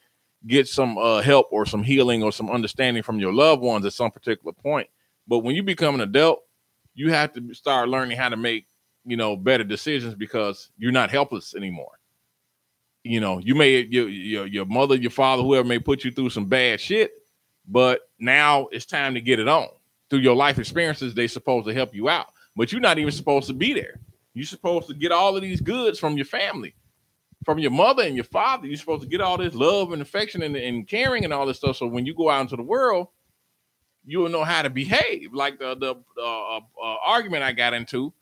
[SPEAKER 2] get some help or some healing or some understanding from your loved ones at some particular point. But when you become an adult, you have to start learning how to make, better decisions, because you're not helpless anymore. You know, you may your mother, your father, whoever may put you through some bad shit, but now it's time to get it on. Through your life experiences, they're supposed to help you out, but you're not even supposed to be there. You're supposed to get all of these goods from your family, from your mother and your father. You're supposed to get all this love and affection and caring and all this stuff. So when you go out into the world, you'll know how to behave. Like the argument I got into,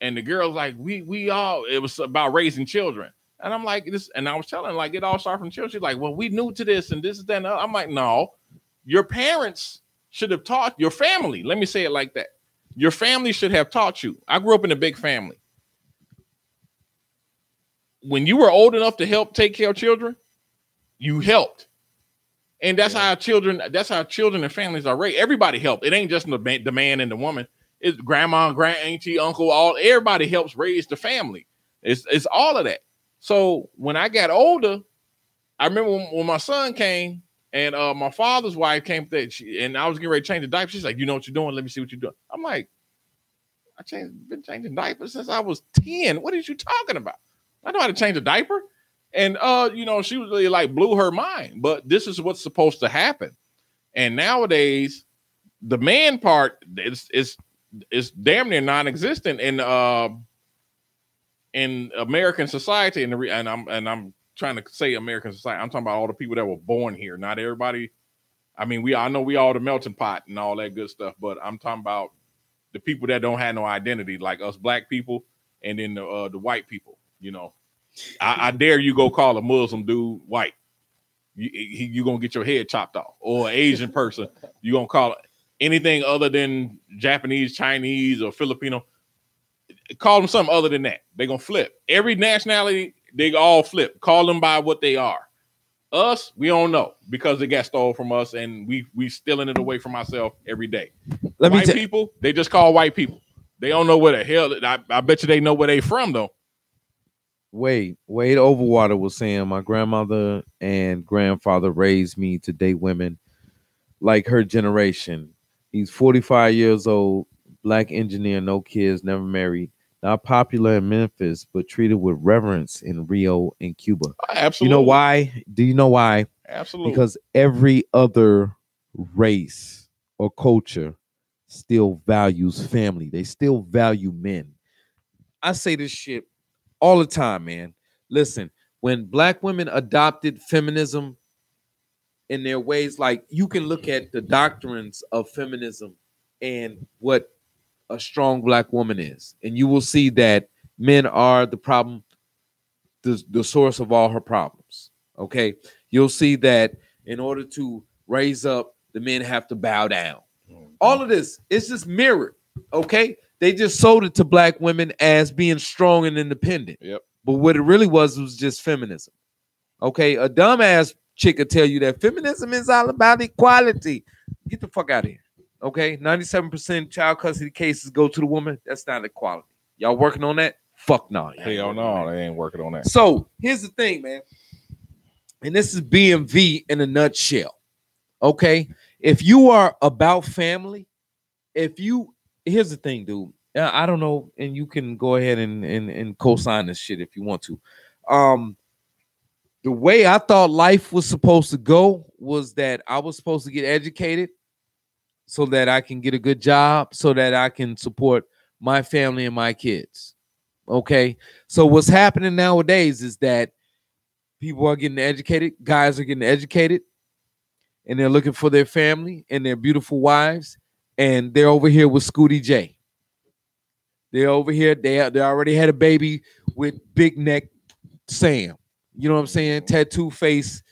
[SPEAKER 2] and the girl's like, it was about raising children. And I'm like, this, and I was telling, like, it all started from children. She's like, well, we new to this and this and that. And I'm like, no, your parents should have taught your family. Let me say it like that. Your family should have taught you. I grew up in a big family. When you were old enough to help take care of children, you helped. And that's how children and families are raised. Everybody helped. It ain't just the man and the woman. It's grandma, grand auntie, uncle, everybody helps raise the family. It's all of that. So when I got older, I remember when my son came and my father's wife came there, and I was getting ready to change the diaper. She's like, you know what you're doing? Let me see what you're doing. I'm like, been changing diapers since I was 10. What are you talking about? I know how to change a diaper. And, she was really like blew her mind. But this is what's supposed to happen. And nowadays, the man part is damn near non-existent in American society, and I'm trying to say American society. I'm talking about all the people that were born here. Not everybody. I mean, I know we all the melting pot and all that good stuff, but I'm talking about the people that don't have no identity, like us black people, and then the white people. I dare you go call a Muslim dude white. You gonna get your head chopped off, or an Asian person. You gonna call it anything other than Japanese, Chinese, or Filipino. Call them something other than that. They're gonna flip. Every nationality, they all flip. Call them by what they are. Us, we don't know, because they got stole from us, and we stealing it away from ourselves every day. White people, they just call white people. They don't know where the hell. I bet you they know where they from though.
[SPEAKER 1] Wade Overwater was saying, my grandmother and grandfather raised me to date women like her generation. He's 45 years old, black engineer, no kids, never married. Not popular in Memphis, but treated with reverence in Rio and Cuba.
[SPEAKER 2] Absolutely.
[SPEAKER 1] You know why? Do you know why?
[SPEAKER 2] Absolutely.
[SPEAKER 1] Because every other race or culture still values family. They still value men. I say this shit all the time, man. Listen, when black women adopted feminism in their ways, like, you can look at the doctrines of feminism and what a strong black woman is. And you will see that men are the problem, the source of all her problems. Okay. You'll see that in order to raise up, the men have to bow down. All of this is just mirrored. Okay. They just sold it to black women as being strong and independent.
[SPEAKER 2] Yep.
[SPEAKER 1] But what it really was just feminism. Okay. A dumbass chick will tell you that feminism is all about equality. Get the fuck out of here. Okay. 97% child custody cases go to the woman. That's not equality. Y'all working on that? Fuck no.
[SPEAKER 2] Hell no, they ain't working on that.
[SPEAKER 1] So here's the thing, man. And this is BMV in a nutshell. Okay. If you are about family, here's the thing, dude. I don't know, and you can go ahead and co-sign this shit if you want to. The way I thought life was supposed to go was that I was supposed to get educated so that I can get a good job, so that I can support my family and my kids. Okay. So what's happening nowadays is that people are getting educated, guys are getting educated, and they're looking for their family and their beautiful wives, and they're over here with Scooty J. They're over here. They already had a baby with Big Neck Sam. You know what I'm saying? Tattoo face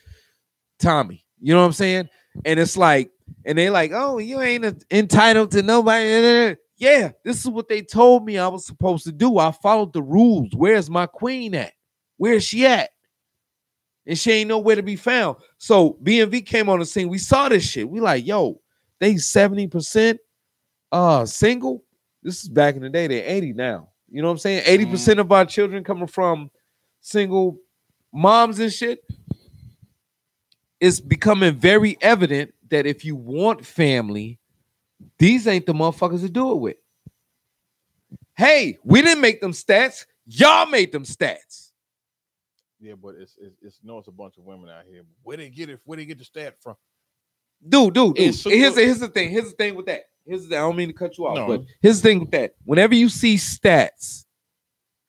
[SPEAKER 1] Tommy. You know what I'm saying? And it's like, and they like, oh, you ain't entitled to nobody. Yeah, this is what they told me I was supposed to do. I followed the rules. Where's my queen at? Where's she at? And she ain't nowhere to be found. So BMV came on the scene. We saw this shit. We like, yo, they 70% single. This is back in the day. They're 80 now. You know what I'm saying? 80% of our children coming from single moms and shit. It's becoming very evident that if you want family, these ain't the motherfuckers to do it with. Hey, we didn't make them stats. Y'all made them stats.
[SPEAKER 2] Yeah, but it's a bunch of women out here. Where they get the stat from?
[SPEAKER 1] Dude. Here's the thing. Here's the thing with that. I don't mean to cut you off, but here's the thing with that. Whenever you see stats,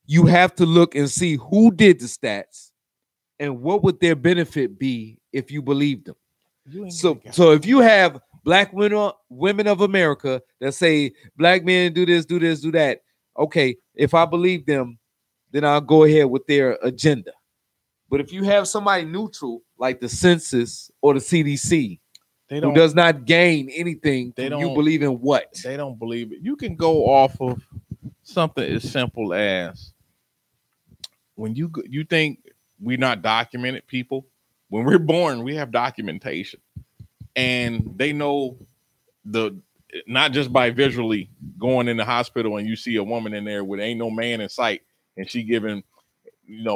[SPEAKER 1] you have to look and see who did the stats and what would their benefit be if you believed them. So if you have black women of America that say black men do this, do that. Okay, if I believe them, then I'll go ahead with their agenda. But if you have somebody neutral like the census or the CDC who does not gain anything, you believe in what?
[SPEAKER 2] They don't believe it. You can go off of something as simple as when you think we're not documented people. When we're born, we have documentation. And they know not just by visually going in the hospital and you see a woman in there with ain't no man in sight and she giving,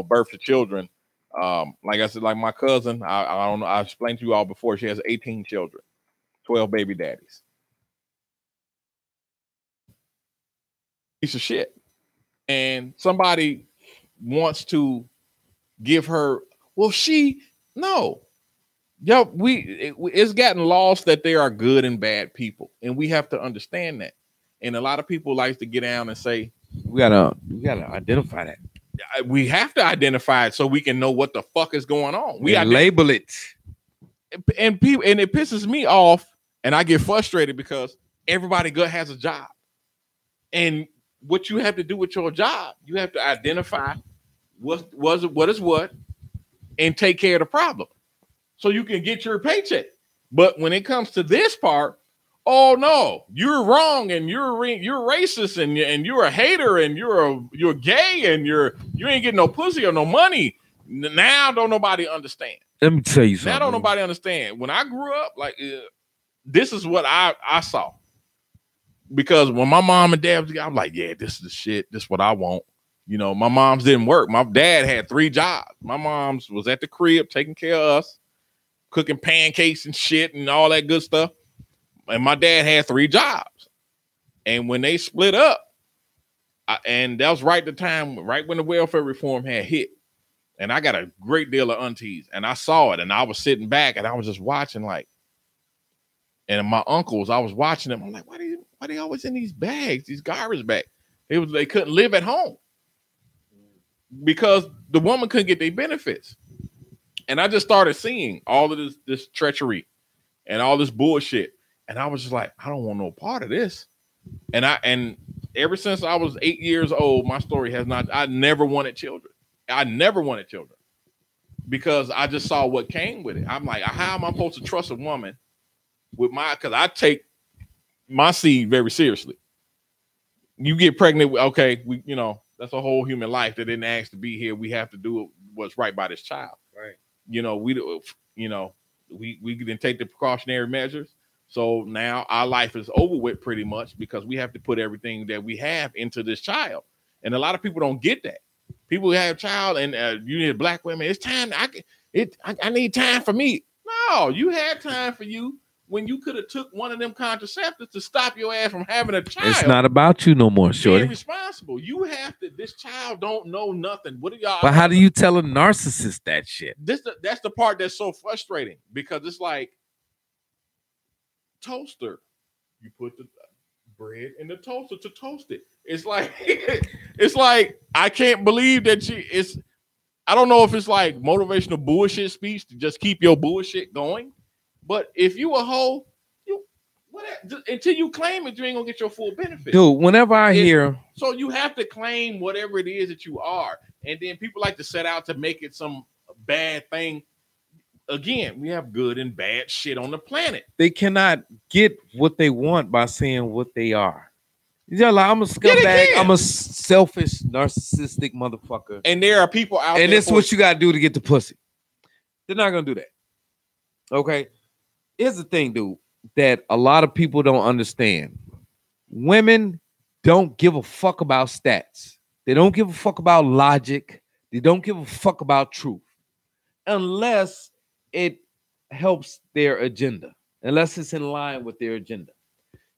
[SPEAKER 2] birth to children. Like I said, like my cousin, I don't know. I explained to you all before. She has 18 children, 12 baby daddies. Piece of shit. And somebody wants to give her, no. Yo, it's gotten lost that there are good and bad people, and we have to understand that. And a lot of people like to get down and say,
[SPEAKER 1] we gotta identify that.
[SPEAKER 2] We have to identify it so we can know what the fuck is going on. We
[SPEAKER 1] label it,
[SPEAKER 2] and it pisses me off, and I get frustrated because everybody has a job, and what you have to do with your job, you have to identify what is what, and take care of the problem, so you can get your paycheck. But when it comes to this part, oh no, you're wrong, and you're racist, and you're a hater, and you're gay, and you ain't getting no pussy or no money. Now don't nobody understand.
[SPEAKER 1] Let me tell you something.
[SPEAKER 2] Now don't nobody understand. When I grew up, this is what I saw. Because when my mom and dad was, I'm like, yeah, this is the shit. This is what I want. My mom's didn't work. My dad had 3 jobs. My mom's was at the crib taking care of us, cooking pancakes and shit and all that good stuff. And my dad had 3 jobs. And when they split up, and that was right when the welfare reform had hit. And I got a great deal of aunties, and I saw it, and I was sitting back and I was just watching and my uncles, I was watching them. I'm like, why they always in these bags, these garbage bags? They couldn't live at home because the woman couldn't get their benefits. And I just started seeing all of this treachery and all this bullshit. And I was just like, I don't want no part of this. And ever since I was 8 years old, my story has not. I never wanted children. I never wanted children because I just saw what came with it. I'm like, how am I supposed to trust a woman with because I take my seed very seriously. You get pregnant, okay, that's a whole human life that didn't ask to be here. We have to do what's right by this child.
[SPEAKER 1] Right.
[SPEAKER 2] We didn't take the precautionary measures. So now our life is over with pretty much because we have to put everything that we have into this child. And a lot of people don't get that. People have a child and you need Black women. It's time. I need time for me. No, you had time for you when you could have took one of them contraceptives to stop your ass from having a child.
[SPEAKER 1] It's not about you no more, shorty.
[SPEAKER 2] Being responsible. You have to. This child don't know nothing. What do y'all?
[SPEAKER 1] But how do you tell a narcissist that shit?
[SPEAKER 2] That's the part that's so frustrating because it's like toaster. You put the bread in the toaster to toast it. It's like it's like I can't believe that I don't know if it's like motivational bullshit speech to just keep your bullshit going. But if you a hoe, until you claim it, you ain't gonna get your full benefit.
[SPEAKER 1] Dude, whenever I hear,
[SPEAKER 2] so you have to claim whatever it is that you are, and then people like to set out to make it some bad thing. Again, we have good and bad shit on the planet.
[SPEAKER 1] They cannot get what they want by saying what they are. You're like, I'm a scumbag. I'm a selfish, narcissistic motherfucker.
[SPEAKER 2] And there are people out there.
[SPEAKER 1] And this is what you gotta do to get the pussy. They're not gonna do that. Okay. Here's the thing, dude, that a lot of people don't understand. Women don't give a fuck about stats. They don't give a fuck about logic. They don't give a fuck about truth. Unless it helps their agenda. Unless it's in line with their agenda.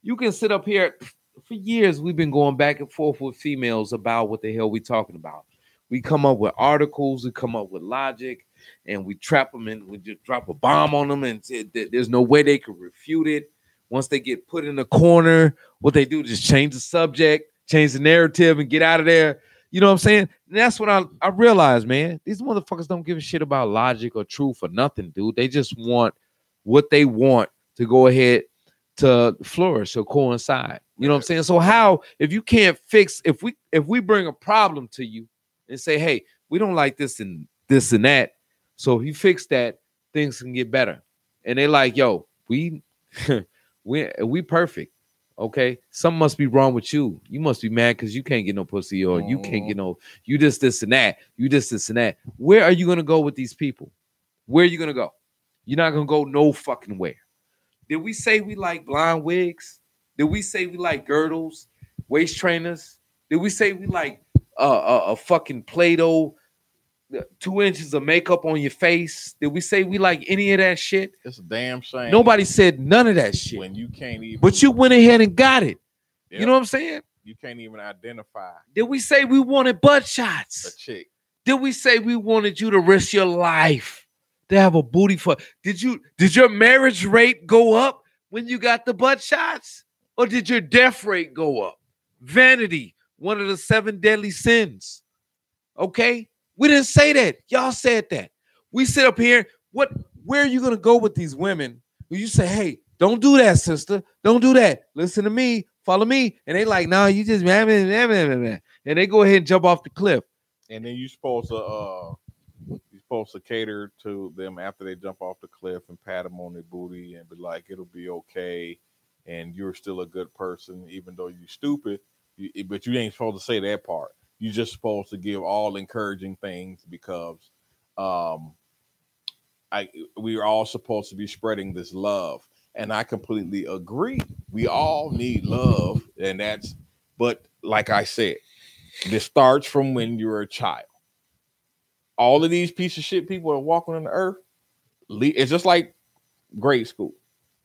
[SPEAKER 1] You can sit up here. For years, we've been going back and forth with females about what the hell we talking about. We come up with articles. We come up with logic. And we trap them and we just drop a bomb on them and there's no way they can refute it. Once they get put in a corner, what they do is just change the subject, change the narrative and get out of there. You know what I'm saying? And that's what I realized, man. These motherfuckers don't give a shit about logic or truth or nothing, dude. They just want what they want to go ahead to flourish or coincide. You know what I'm saying? So how, if you can't fix, if we bring a problem to you and say, hey, we don't like this and that. So if you fix that, things can get better. And they like, yo, we perfect. Okay. Something must be wrong with you. You must be mad because you can't get no pussy or you can't get no, you this and that. You this and that. Where are you going to go with these people? Where are you going to go? You're not going to go no fucking where. Did we say we like blonde wigs? Did we say we like girdles, waist trainers? Did we say we like a fucking Play-Doh, 2 inches of makeup on your face? Did we say we like any of that shit?
[SPEAKER 2] It's a damn shame.
[SPEAKER 1] Nobody said none of that shit.
[SPEAKER 2] When you can't even.
[SPEAKER 1] But you went ahead and got it.
[SPEAKER 2] Yep.
[SPEAKER 1] You know what I'm saying?
[SPEAKER 2] You can't even identify.
[SPEAKER 1] Did we say we wanted butt shots?
[SPEAKER 2] A chick.
[SPEAKER 1] Did we say we wanted you to risk your life to have a booty for? Did your marriage rate go up when you got the butt shots? Or did your death rate go up? Vanity, one of the 7 deadly sins. Okay? We didn't say that. Y'all said that. We sit up here. Where are you going to go with these women? You say, hey, don't do that, sister. Don't do that. Listen to me. Follow me. And they like, no, you just, and they go ahead and jump off the cliff.
[SPEAKER 2] And then you're supposed to cater to them after they jump off the cliff and pat them on their booty and be like, it'll be okay. And you're still a good person, even though you're stupid. But you ain't supposed to say that part. You're just supposed to give all encouraging things because we are all supposed to be spreading this love. And I completely agree. We all need love. But like I said, this starts from when you're a child. All of these piece of shit people are walking on the earth. It's just like grade school.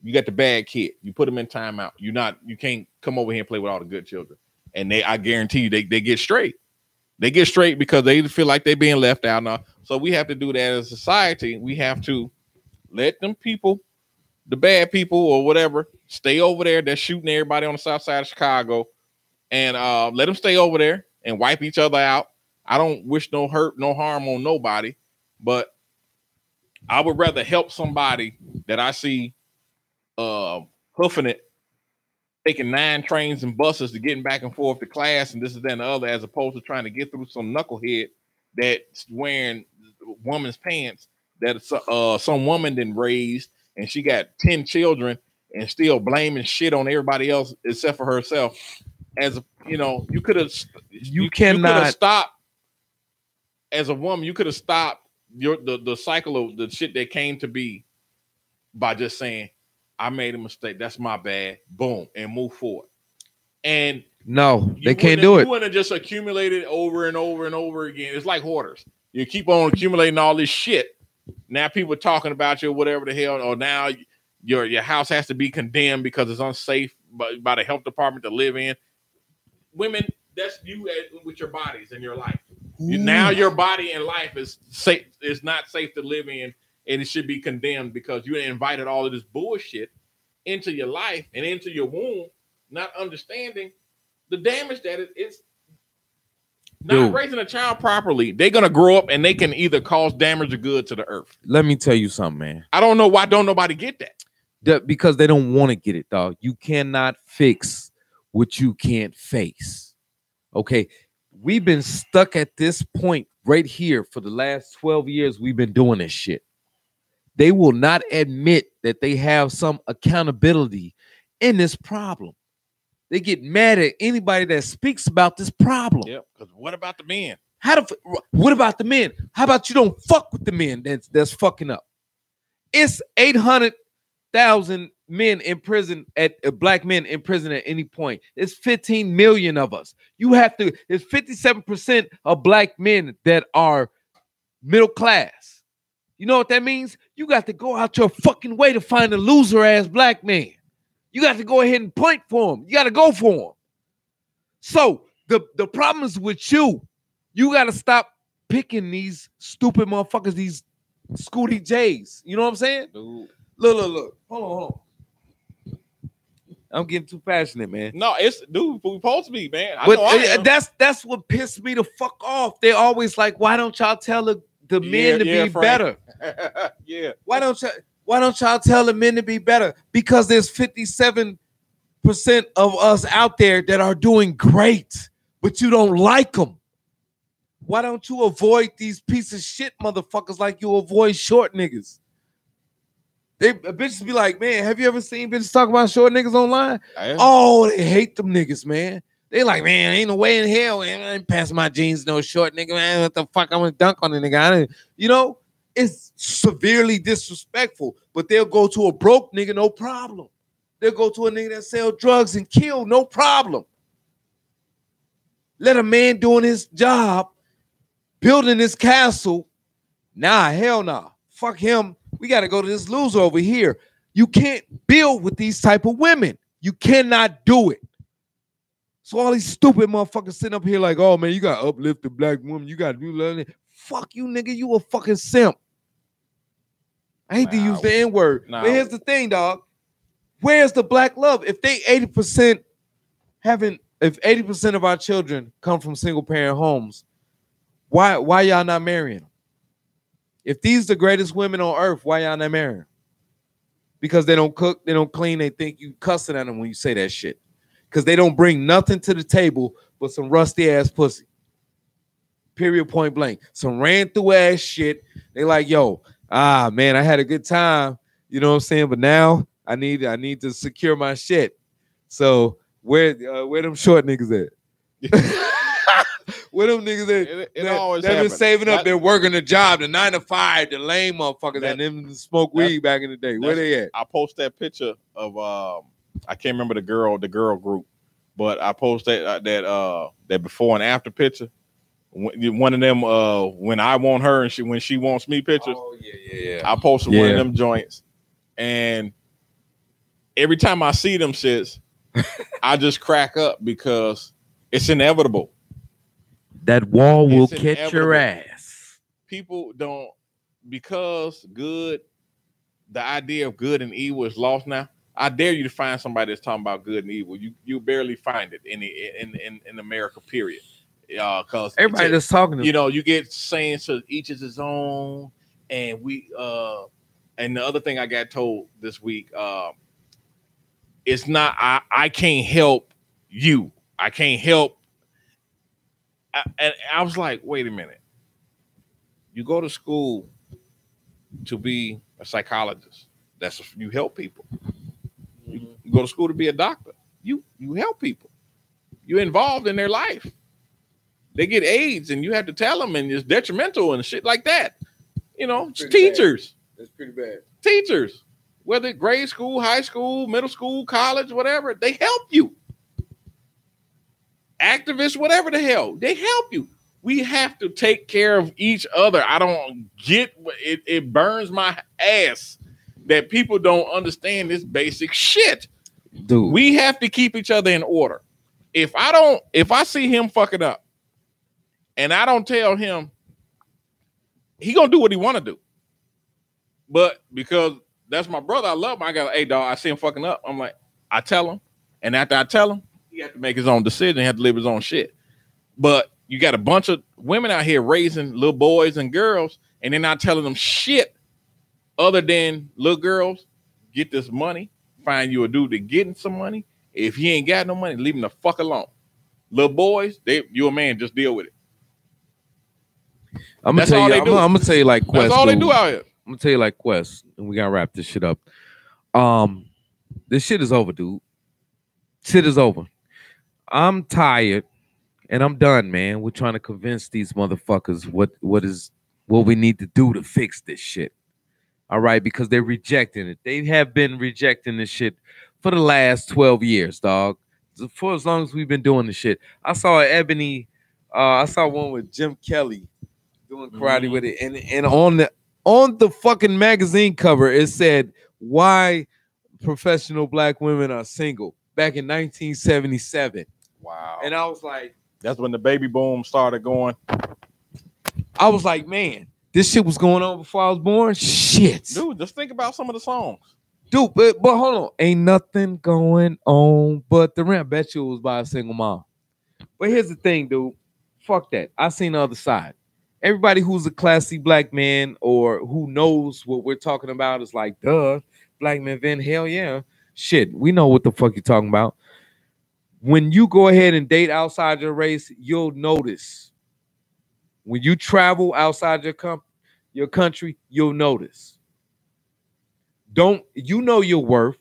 [SPEAKER 2] You got the bad kid. You put them in timeout. You can't come over here and play with all the good children. And I guarantee you, they get straight. They get straight because they feel like they're being left out now. So we have to do that as a society. We have to let them people, the bad people or whatever, stay over there. They're shooting everybody on the south side of Chicago, and let them stay over there and wipe each other out. I don't wish no hurt, no harm on nobody, but I would rather help somebody that I see hoofing it, taking 9 trains and buses to getting back and forth to class and this and that and the other, as opposed to trying to get through some knucklehead that's wearing woman's pants that some woman then raised, and she got 10 children and still blaming shit on everybody else except for herself. As a, you could have, you cannot stop as a woman. You could have stopped the cycle of the shit that came to be by just saying, I made a mistake. That's my bad. Boom, and move forward. And
[SPEAKER 1] no, they can't do it.
[SPEAKER 2] You wouldn't have just accumulated over and over and over again. It's like hoarders. You keep on accumulating all this shit. Now people are talking about you, or whatever the hell, or now your house has to be condemned because it's unsafe by the health department to live in. Women, that's you with your bodies and your life. Now your body and life is safe. It's not safe to live in, and it should be condemned because you invited all of this bullshit into your life and into your womb, not understanding the damage that it's not raising a child properly. They're gonna grow up and they can either cause damage or good to the earth.
[SPEAKER 1] Let me tell you something, man.
[SPEAKER 2] I don't know why don't nobody get that.
[SPEAKER 1] Because they don't want to get it, dog. You cannot fix what you can't face. Okay, we've been stuck at this point right here for the last 12 years. We've been doing this shit. They will not admit that they have some accountability in this problem. They get mad at anybody that speaks about this problem.
[SPEAKER 2] Yep. Because what about the men?
[SPEAKER 1] What about the men? How about you don't fuck with the men that's fucking up? It's 800,000 men in prison black men in prison at any point. It's 15 million of us. It's 57% of black men that are middle class. You know what that means? You got to go out your fucking way to find a loser ass black man. You got to go ahead and point for him. You got to go for him. So the problem is with you. You got to stop picking these stupid motherfuckers, these Scooty J's. You know what I'm saying?
[SPEAKER 2] Dude.
[SPEAKER 1] Look. Hold on. I'm getting too passionate, man.
[SPEAKER 2] No, it's dude. We supposed to be, man.
[SPEAKER 1] That's what pissed me the fuck off. They always like, why don't y'all tell the men to be better?
[SPEAKER 2] Yeah.
[SPEAKER 1] Why don't y'all tell the men to be better? Because there's 57% of us out there that are doing great, but you don't like them. Why don't you avoid these piece of shit motherfuckers like you avoid short niggas? Bitches be like, man, have you ever seen bitches talk about short niggas online? Oh, they hate them niggas, man. They like, man, ain't no way in hell, man. I ain't passing my jeans no short nigga, man. What the fuck? I'm gonna dunk on the nigga. It's severely disrespectful, but they'll go to a broke nigga, no problem. They'll go to a nigga that sell drugs and kill, no problem. Let a man doing his job, building his castle. Nah, hell nah. Fuck him. We got to go to this loser over here. You can't build with these type of women. You cannot do it. So all these stupid motherfuckers sitting up here like, oh, man, you got to uplift the black woman. You got to do that. Fuck you, nigga. You a fucking simp. I hate to use the N-word. But here's the thing, dog. Where's the black love? If 80% of our children come from single parent homes, why y'all not marrying them? If these the greatest women on earth, why y'all not marrying them? Because they don't cook, they don't clean, they think you cussing at them when you say that shit. Because they don't bring nothing to the table but some rusty ass pussy. Period, point blank. Some ran through ass shit. They like, yo, man, I had a good time. You know what I'm saying? But now I need to secure my shit. So where them short niggas at? Where them niggas at? They've been saving up. They're working a job, the 9 to 5, the lame motherfuckers, and them smoke weed back in the day. Where they at?
[SPEAKER 2] I post that picture of I can't remember the girl group, but I post that before and after picture. One of them when I want her and when she wants me pictures.
[SPEAKER 1] Oh yeah.
[SPEAKER 2] I posted one of them joints, and every time I see them shits, I just crack up because it's inevitable.
[SPEAKER 1] That wall will catch your ass.
[SPEAKER 2] People don't, because the idea of good and evil is lost now. I dare you to find somebody that's talking about good and evil. You barely find it in America, period. Because
[SPEAKER 1] everybody that's talking,
[SPEAKER 2] you get saying so each is his own, and and the other thing I got told this week, it's not. I can't help you. I can't help. And I was like, wait a minute. You go to school to be a psychologist. You help people. You go to school to be a doctor. You help people. You're involved in their life. They get AIDS and you have to tell them, and it's detrimental and shit like that. You know, teachers.
[SPEAKER 1] That's pretty bad.
[SPEAKER 2] Teachers, whether grade school, high school, middle school, college, whatever, they help you. Activists, whatever the hell, they help you. We have to take care of each other. I don't get it. It burns my ass that people don't understand this basic shit.
[SPEAKER 1] Dude,
[SPEAKER 2] we have to keep each other in order. If I see him fucking up and I don't tell him, he gonna do what he want to do. But because that's my brother, I love him. I got, hey dog, I see him fucking up. I'm like, I tell him, and after I tell him, he has to make his own decision. He has to live his own shit. But you got a bunch of women out here raising little boys and girls, and they're not telling them shit other than, little girls, get this money, find you a dude that getting some money. If he ain't got no money, leave him the fuck alone. Little boys, you a man, just deal with it.
[SPEAKER 1] I'm gonna tell you like Quest.
[SPEAKER 2] That's all they do out here.
[SPEAKER 1] I'm gonna tell you like Quest, and we gotta wrap this shit up. This shit is over, dude. Shit is over. I'm tired and I'm done, man. We're trying to convince these motherfuckers what we need to do to fix this shit. All right, because they're rejecting it. They have been rejecting this shit for the last 12 years, dog. For as long as we've been doing this shit. I saw one with Jim Kelly doing karate with it, and on the fucking magazine cover it said why professional black women are single back in 1977.
[SPEAKER 2] Wow.
[SPEAKER 1] And I was like,
[SPEAKER 2] that's when the baby boom started going.
[SPEAKER 1] I was like, man, this shit was going on before I was born. Shit,
[SPEAKER 2] dude, just think about some of the songs,
[SPEAKER 1] dude. But hold on, ain't nothing going on but the rent. I bet you it was by a single mom. But here's the thing, dude. Fuck that. I seen the other side. Everybody who's a classy black man or who knows what we're talking about is like, duh, black men vent, hell yeah. Shit, we know what the fuck you're talking about. When you go ahead and date outside your race, you'll notice. When you travel outside your country, you'll notice. You know your worth.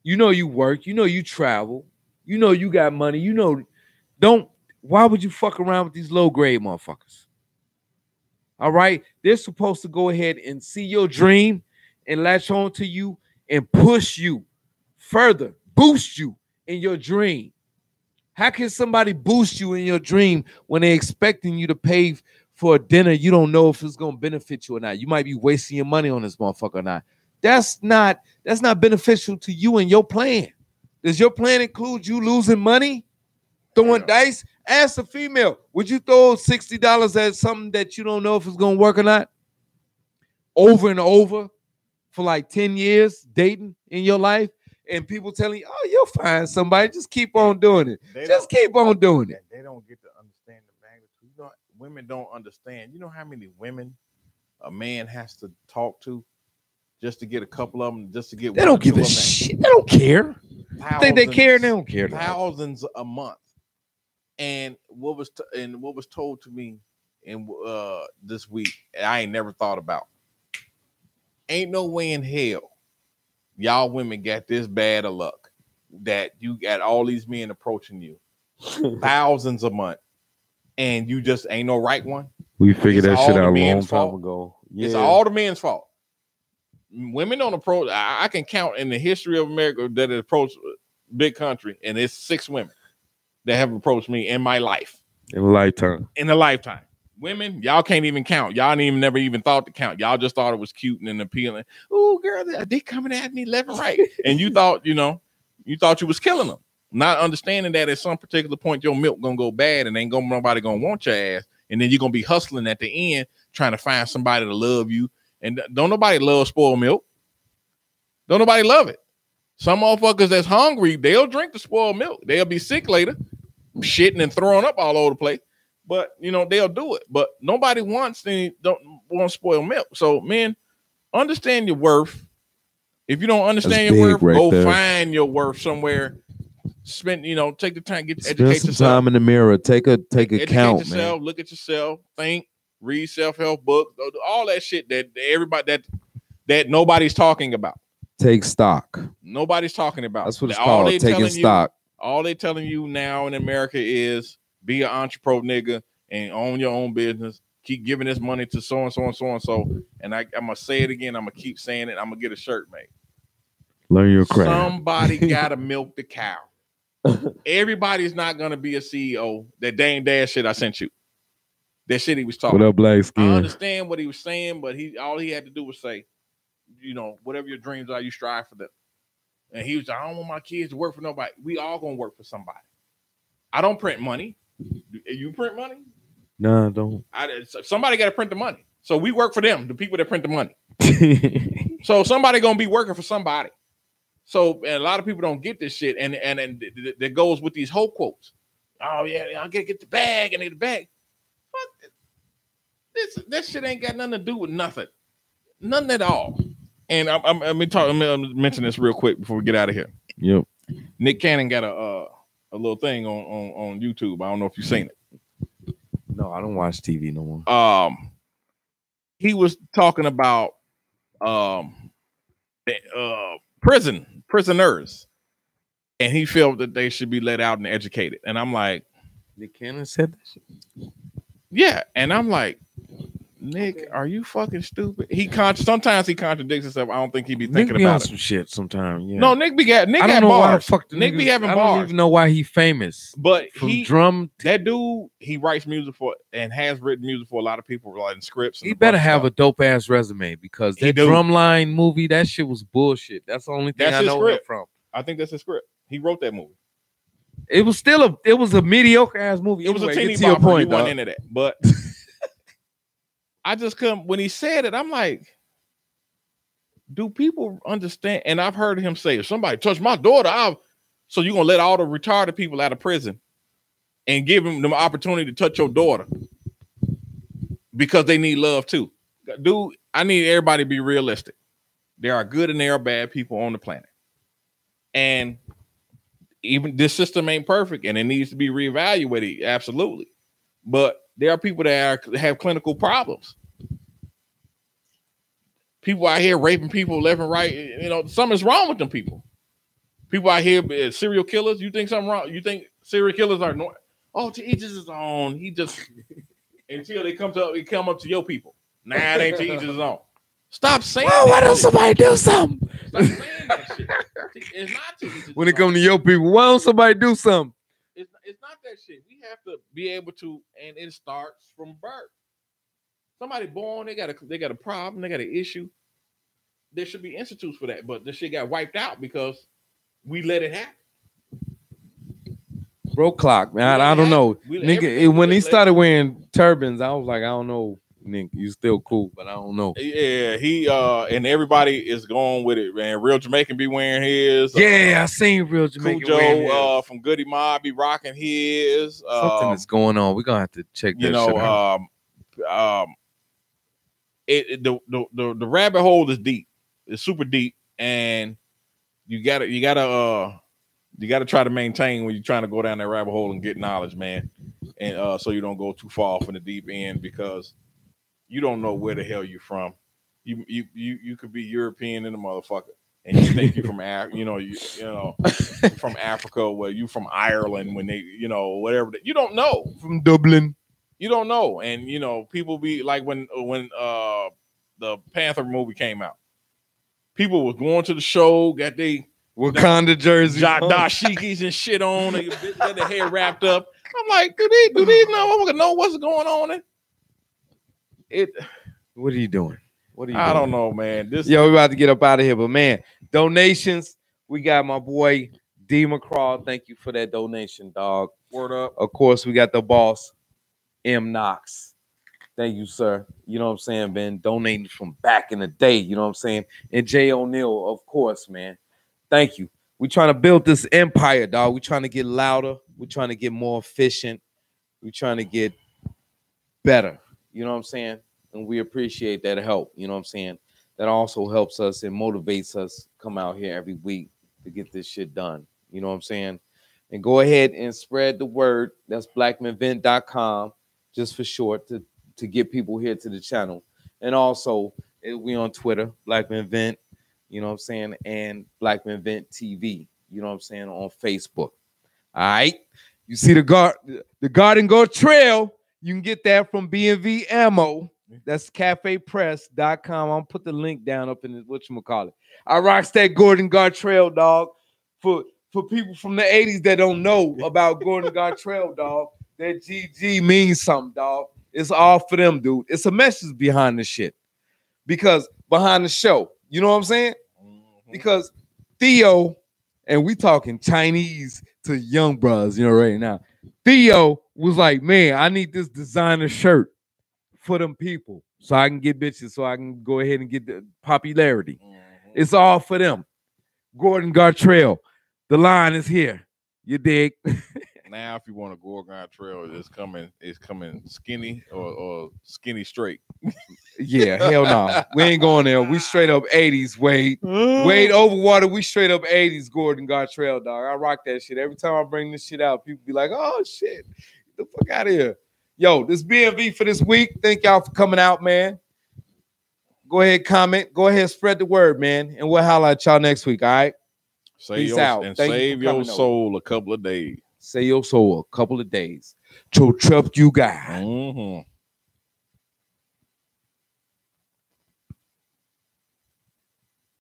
[SPEAKER 1] You know you work. You know you travel. You know you got money. You know, why would you fuck around with these low grade motherfuckers? All right, they're supposed to go ahead and see your dream and latch on to you and push you further, boost you in your dream. How can somebody boost you in your dream when they're expecting you to pay for a dinner you don't know if it's gonna benefit you or not? You might be wasting your money on this motherfucker or not. That's not beneficial to you and your plan. Does your plan include you losing money? Throwing dice? Ask a female, would you throw $60 at something that you don't know if it's gonna work or not? Over and over for like 10 years dating in your life, and people telling you, oh, you'll find somebody, just keep on doing it. Just keep on doing it.
[SPEAKER 2] They don't get to understand the magnitude. You know, women don't understand. You know how many women a man has to talk to just to get a couple of them, just to get
[SPEAKER 1] they don't give a shit. They don't care. I think they care and they don't care.
[SPEAKER 2] Thousands a month. And what was told to me in this week, I ain't never thought about. Ain't no way in hell y'all women got this bad of luck that you got all these men approaching you, thousands a month, and you just ain't no right one.
[SPEAKER 1] We figured that shit out a long time ago.
[SPEAKER 2] Yeah. It's all the men's fault. Women don't approach. I can count in the history of America that it approached big country, and it's 6 women that have approached me in my life.
[SPEAKER 1] In a lifetime.
[SPEAKER 2] In a lifetime. Women, y'all can't even count. Y'all never even thought to count. Y'all just thought it was cute and appealing. Oh, girl, they coming at me left and right. And you thought, you was killing them. Not understanding that at some particular point, your milk gonna go bad and ain't nobody gonna want your ass. And then you're gonna be hustling at the end, trying to find somebody to love you. And don't nobody love spoiled milk. Don't nobody love it. Some motherfuckers that's hungry, they'll drink the spoiled milk. They'll be sick later, shitting and throwing up all over the place. But they'll do it. But nobody don't want spoiled milk. So men, understand your worth. If you don't understand
[SPEAKER 1] That's
[SPEAKER 2] your
[SPEAKER 1] big
[SPEAKER 2] worth, go
[SPEAKER 1] there.
[SPEAKER 2] find your worth somewhere. Spend, take the time,
[SPEAKER 1] Spend
[SPEAKER 2] educate
[SPEAKER 1] some
[SPEAKER 2] yourself.
[SPEAKER 1] time in the mirror. Take account,
[SPEAKER 2] Educate yourself,
[SPEAKER 1] man.
[SPEAKER 2] look at yourself, think, read self-help books, all that shit that everybody that nobody's talking about.
[SPEAKER 1] Take stock.
[SPEAKER 2] Nobody's talking about.
[SPEAKER 1] That's what it's called. Taking stock.
[SPEAKER 2] All they telling you now in America is be an entrepreneur nigga and own your own business. Keep giving this money to so and so and so and so. And I'm gonna say it again. I'm gonna keep saying it. I'm gonna get a shirt made.
[SPEAKER 1] Learn your craft.
[SPEAKER 2] Somebody gotta milk the cow. Everybody's not gonna be a CEO. That Dame Dash shit I sent you. That shit he was talking.
[SPEAKER 1] What up, black skin?
[SPEAKER 2] I understand what he was saying, but all he had to do was say, whatever your dreams are, you strive for them. And he was like, I don't want my kids to work for nobody. We all gonna work for somebody. I don't print money. You print money?
[SPEAKER 1] No, I don't.
[SPEAKER 2] Somebody got to print the money. So we work for them, the people that print the money. So somebody gonna be working for somebody. So and a lot of people don't get this shit, and that goes with these whole quotes. Oh yeah, I gotta get the bag and get the bag. Fuck this shit ain't got nothing to do with nothing at all. And I'm mention this real quick before we get out of here.
[SPEAKER 1] Yep.
[SPEAKER 2] Nick Cannon got a little thing on YouTube. I don't know if you've seen it.
[SPEAKER 1] No, I don't watch TV no more.
[SPEAKER 2] He was talking about prisoners, and he felt that they should be let out and educated. And I'm like,
[SPEAKER 1] Nick Cannon said that shit?
[SPEAKER 2] Yeah, and I'm like, Nick, are you fucking stupid? Sometimes he contradicts himself. I don't think he be thinking
[SPEAKER 1] Nick be
[SPEAKER 2] about
[SPEAKER 1] on some shit sometimes. Yeah.
[SPEAKER 2] No, Nick got bars. Nick be having bars.
[SPEAKER 1] I don't even know why he famous.
[SPEAKER 2] But
[SPEAKER 1] that
[SPEAKER 2] dude, he writes music for and has written music for a lot of people, writing scripts.
[SPEAKER 1] He better have a dope ass resume because that Drumline movie, that shit was bullshit. That's the only thing I know him from.
[SPEAKER 2] I think that's his script. He wrote that movie.
[SPEAKER 1] It was still a mediocre ass movie.
[SPEAKER 2] It was a teeny bopper. He wasn't into that, but. I just couldn't, when he said it, I'm like, do people understand? And I've heard him say, if somebody touched my daughter, so you're going to let all the retarded people out of prison and give them the opportunity to touch your daughter because they need love too. Dude, I need everybody to be realistic. There are good and there are bad people on the planet. And even this system ain't perfect and it needs to be reevaluated. Absolutely. But there are people that have clinical problems. People out here raping people left and right. Something's wrong with them people. People out here, serial killers. You think something wrong? You think serial killers are to each his own. He just until they come up to your people. Nah, it ain't to each his own. Stop saying that.
[SPEAKER 1] Why don't somebody do something?
[SPEAKER 2] Stop saying that shit. It's not to each his
[SPEAKER 1] when it comes to your people, why don't somebody do something?
[SPEAKER 2] It's not that shit. We have to be able to, and it starts from birth. Somebody born, they got a problem, they got an issue. There should be institutes for that, but this shit got wiped out because we let it happen.
[SPEAKER 1] Bro, clock, man. I don't know. Nigga, when he started wearing turbans, I was like, I don't know, Nick. You still cool, but I don't know.
[SPEAKER 2] Yeah, he and everybody is going with it, man. Real Jamaican be wearing his.
[SPEAKER 1] Yeah, I seen Real Jamaican.
[SPEAKER 2] Cujo from Goody Mob be rocking his.
[SPEAKER 1] Something is going on. We're gonna have to check that shit out.
[SPEAKER 2] The rabbit hole is deep. It's super deep, and you gotta try to maintain when you're trying to go down that rabbit hole and get knowledge, man. And so you don't go too far off in the deep end because you don't know where the hell you're from. You could be European in the motherfucker, and you think you're from from Africa, where you from Ireland when they whatever. You don't know.
[SPEAKER 1] From Dublin.
[SPEAKER 2] You don't know, and people be like when the Panther movie came out, people was going to the show, got they
[SPEAKER 1] Wakanda jerseys,
[SPEAKER 2] dashikis and shit on, they got their hair wrapped up. I'm like, do these know what's going on?
[SPEAKER 1] What are you doing?
[SPEAKER 2] I don't know, man.
[SPEAKER 1] We're about to get up out of here, but man, donations. We got my boy D McCraw. Thank you for that donation, dog.
[SPEAKER 2] Word up.
[SPEAKER 1] Of course, we got the boss. M. Knox. Thank you, sir. You know what I'm saying, Ben? Donating from back in the day, you know what I'm saying? And Jay O'Neill, of course, man. Thank you. We're trying to build this empire, dog. We're trying to get louder. We're trying to get more efficient. We're trying to get better. You know what I'm saying? And we appreciate that help. You know what I'm saying? that also helps us and motivates us come out here every week to get this shit done. You know what I'm saying? And go ahead and spread the word. That's BlackMenVent.com, just for short, to get people here to the channel. And also, we on Twitter, BlackMenVent, you know what I'm saying, and BlackMenVentTV, you know what I'm saying, on Facebook. All right. You see the Garden Go Trail. You can get that from BMV Ammo. That's cafepress.com. I'll put the link down up in the whatchamacallit. I rocks that Gordon Gartrell, dog. For people from the 80s that don't know about Gordon Gartrell, dog, that GG means something, dog. It's all for them, dude. It's a message behind the shit. Because behind the show, you know what I'm saying? Because Theo, and we talking Chinese to young brothers, you know, right now. Theo was like, man, I need this designer shirt for them people so I can get bitches, so I can go ahead and get the popularity. It's all for them. Gordon Gartrell, the line is here. You dig?
[SPEAKER 2] Now, if you want a Gorgon Trail, it's coming skinny or skinny straight.
[SPEAKER 1] Yeah, hell no. We ain't going there. We straight up 80s, Wade. Wade Overwater, we straight up 80s Gordon Gartrell, dog. I rock that shit. Every time I bring this shit out, people be like, oh, shit. Get the fuck out of here. Yo, this BMV for this week. Thank y'all for coming out, man. Go ahead, comment. Go ahead, spread the word, man. And we'll holler at y'all next week, all right?
[SPEAKER 2] Save your soul a couple of days.
[SPEAKER 1] Save your soul a couple of days. Cho trap you guys.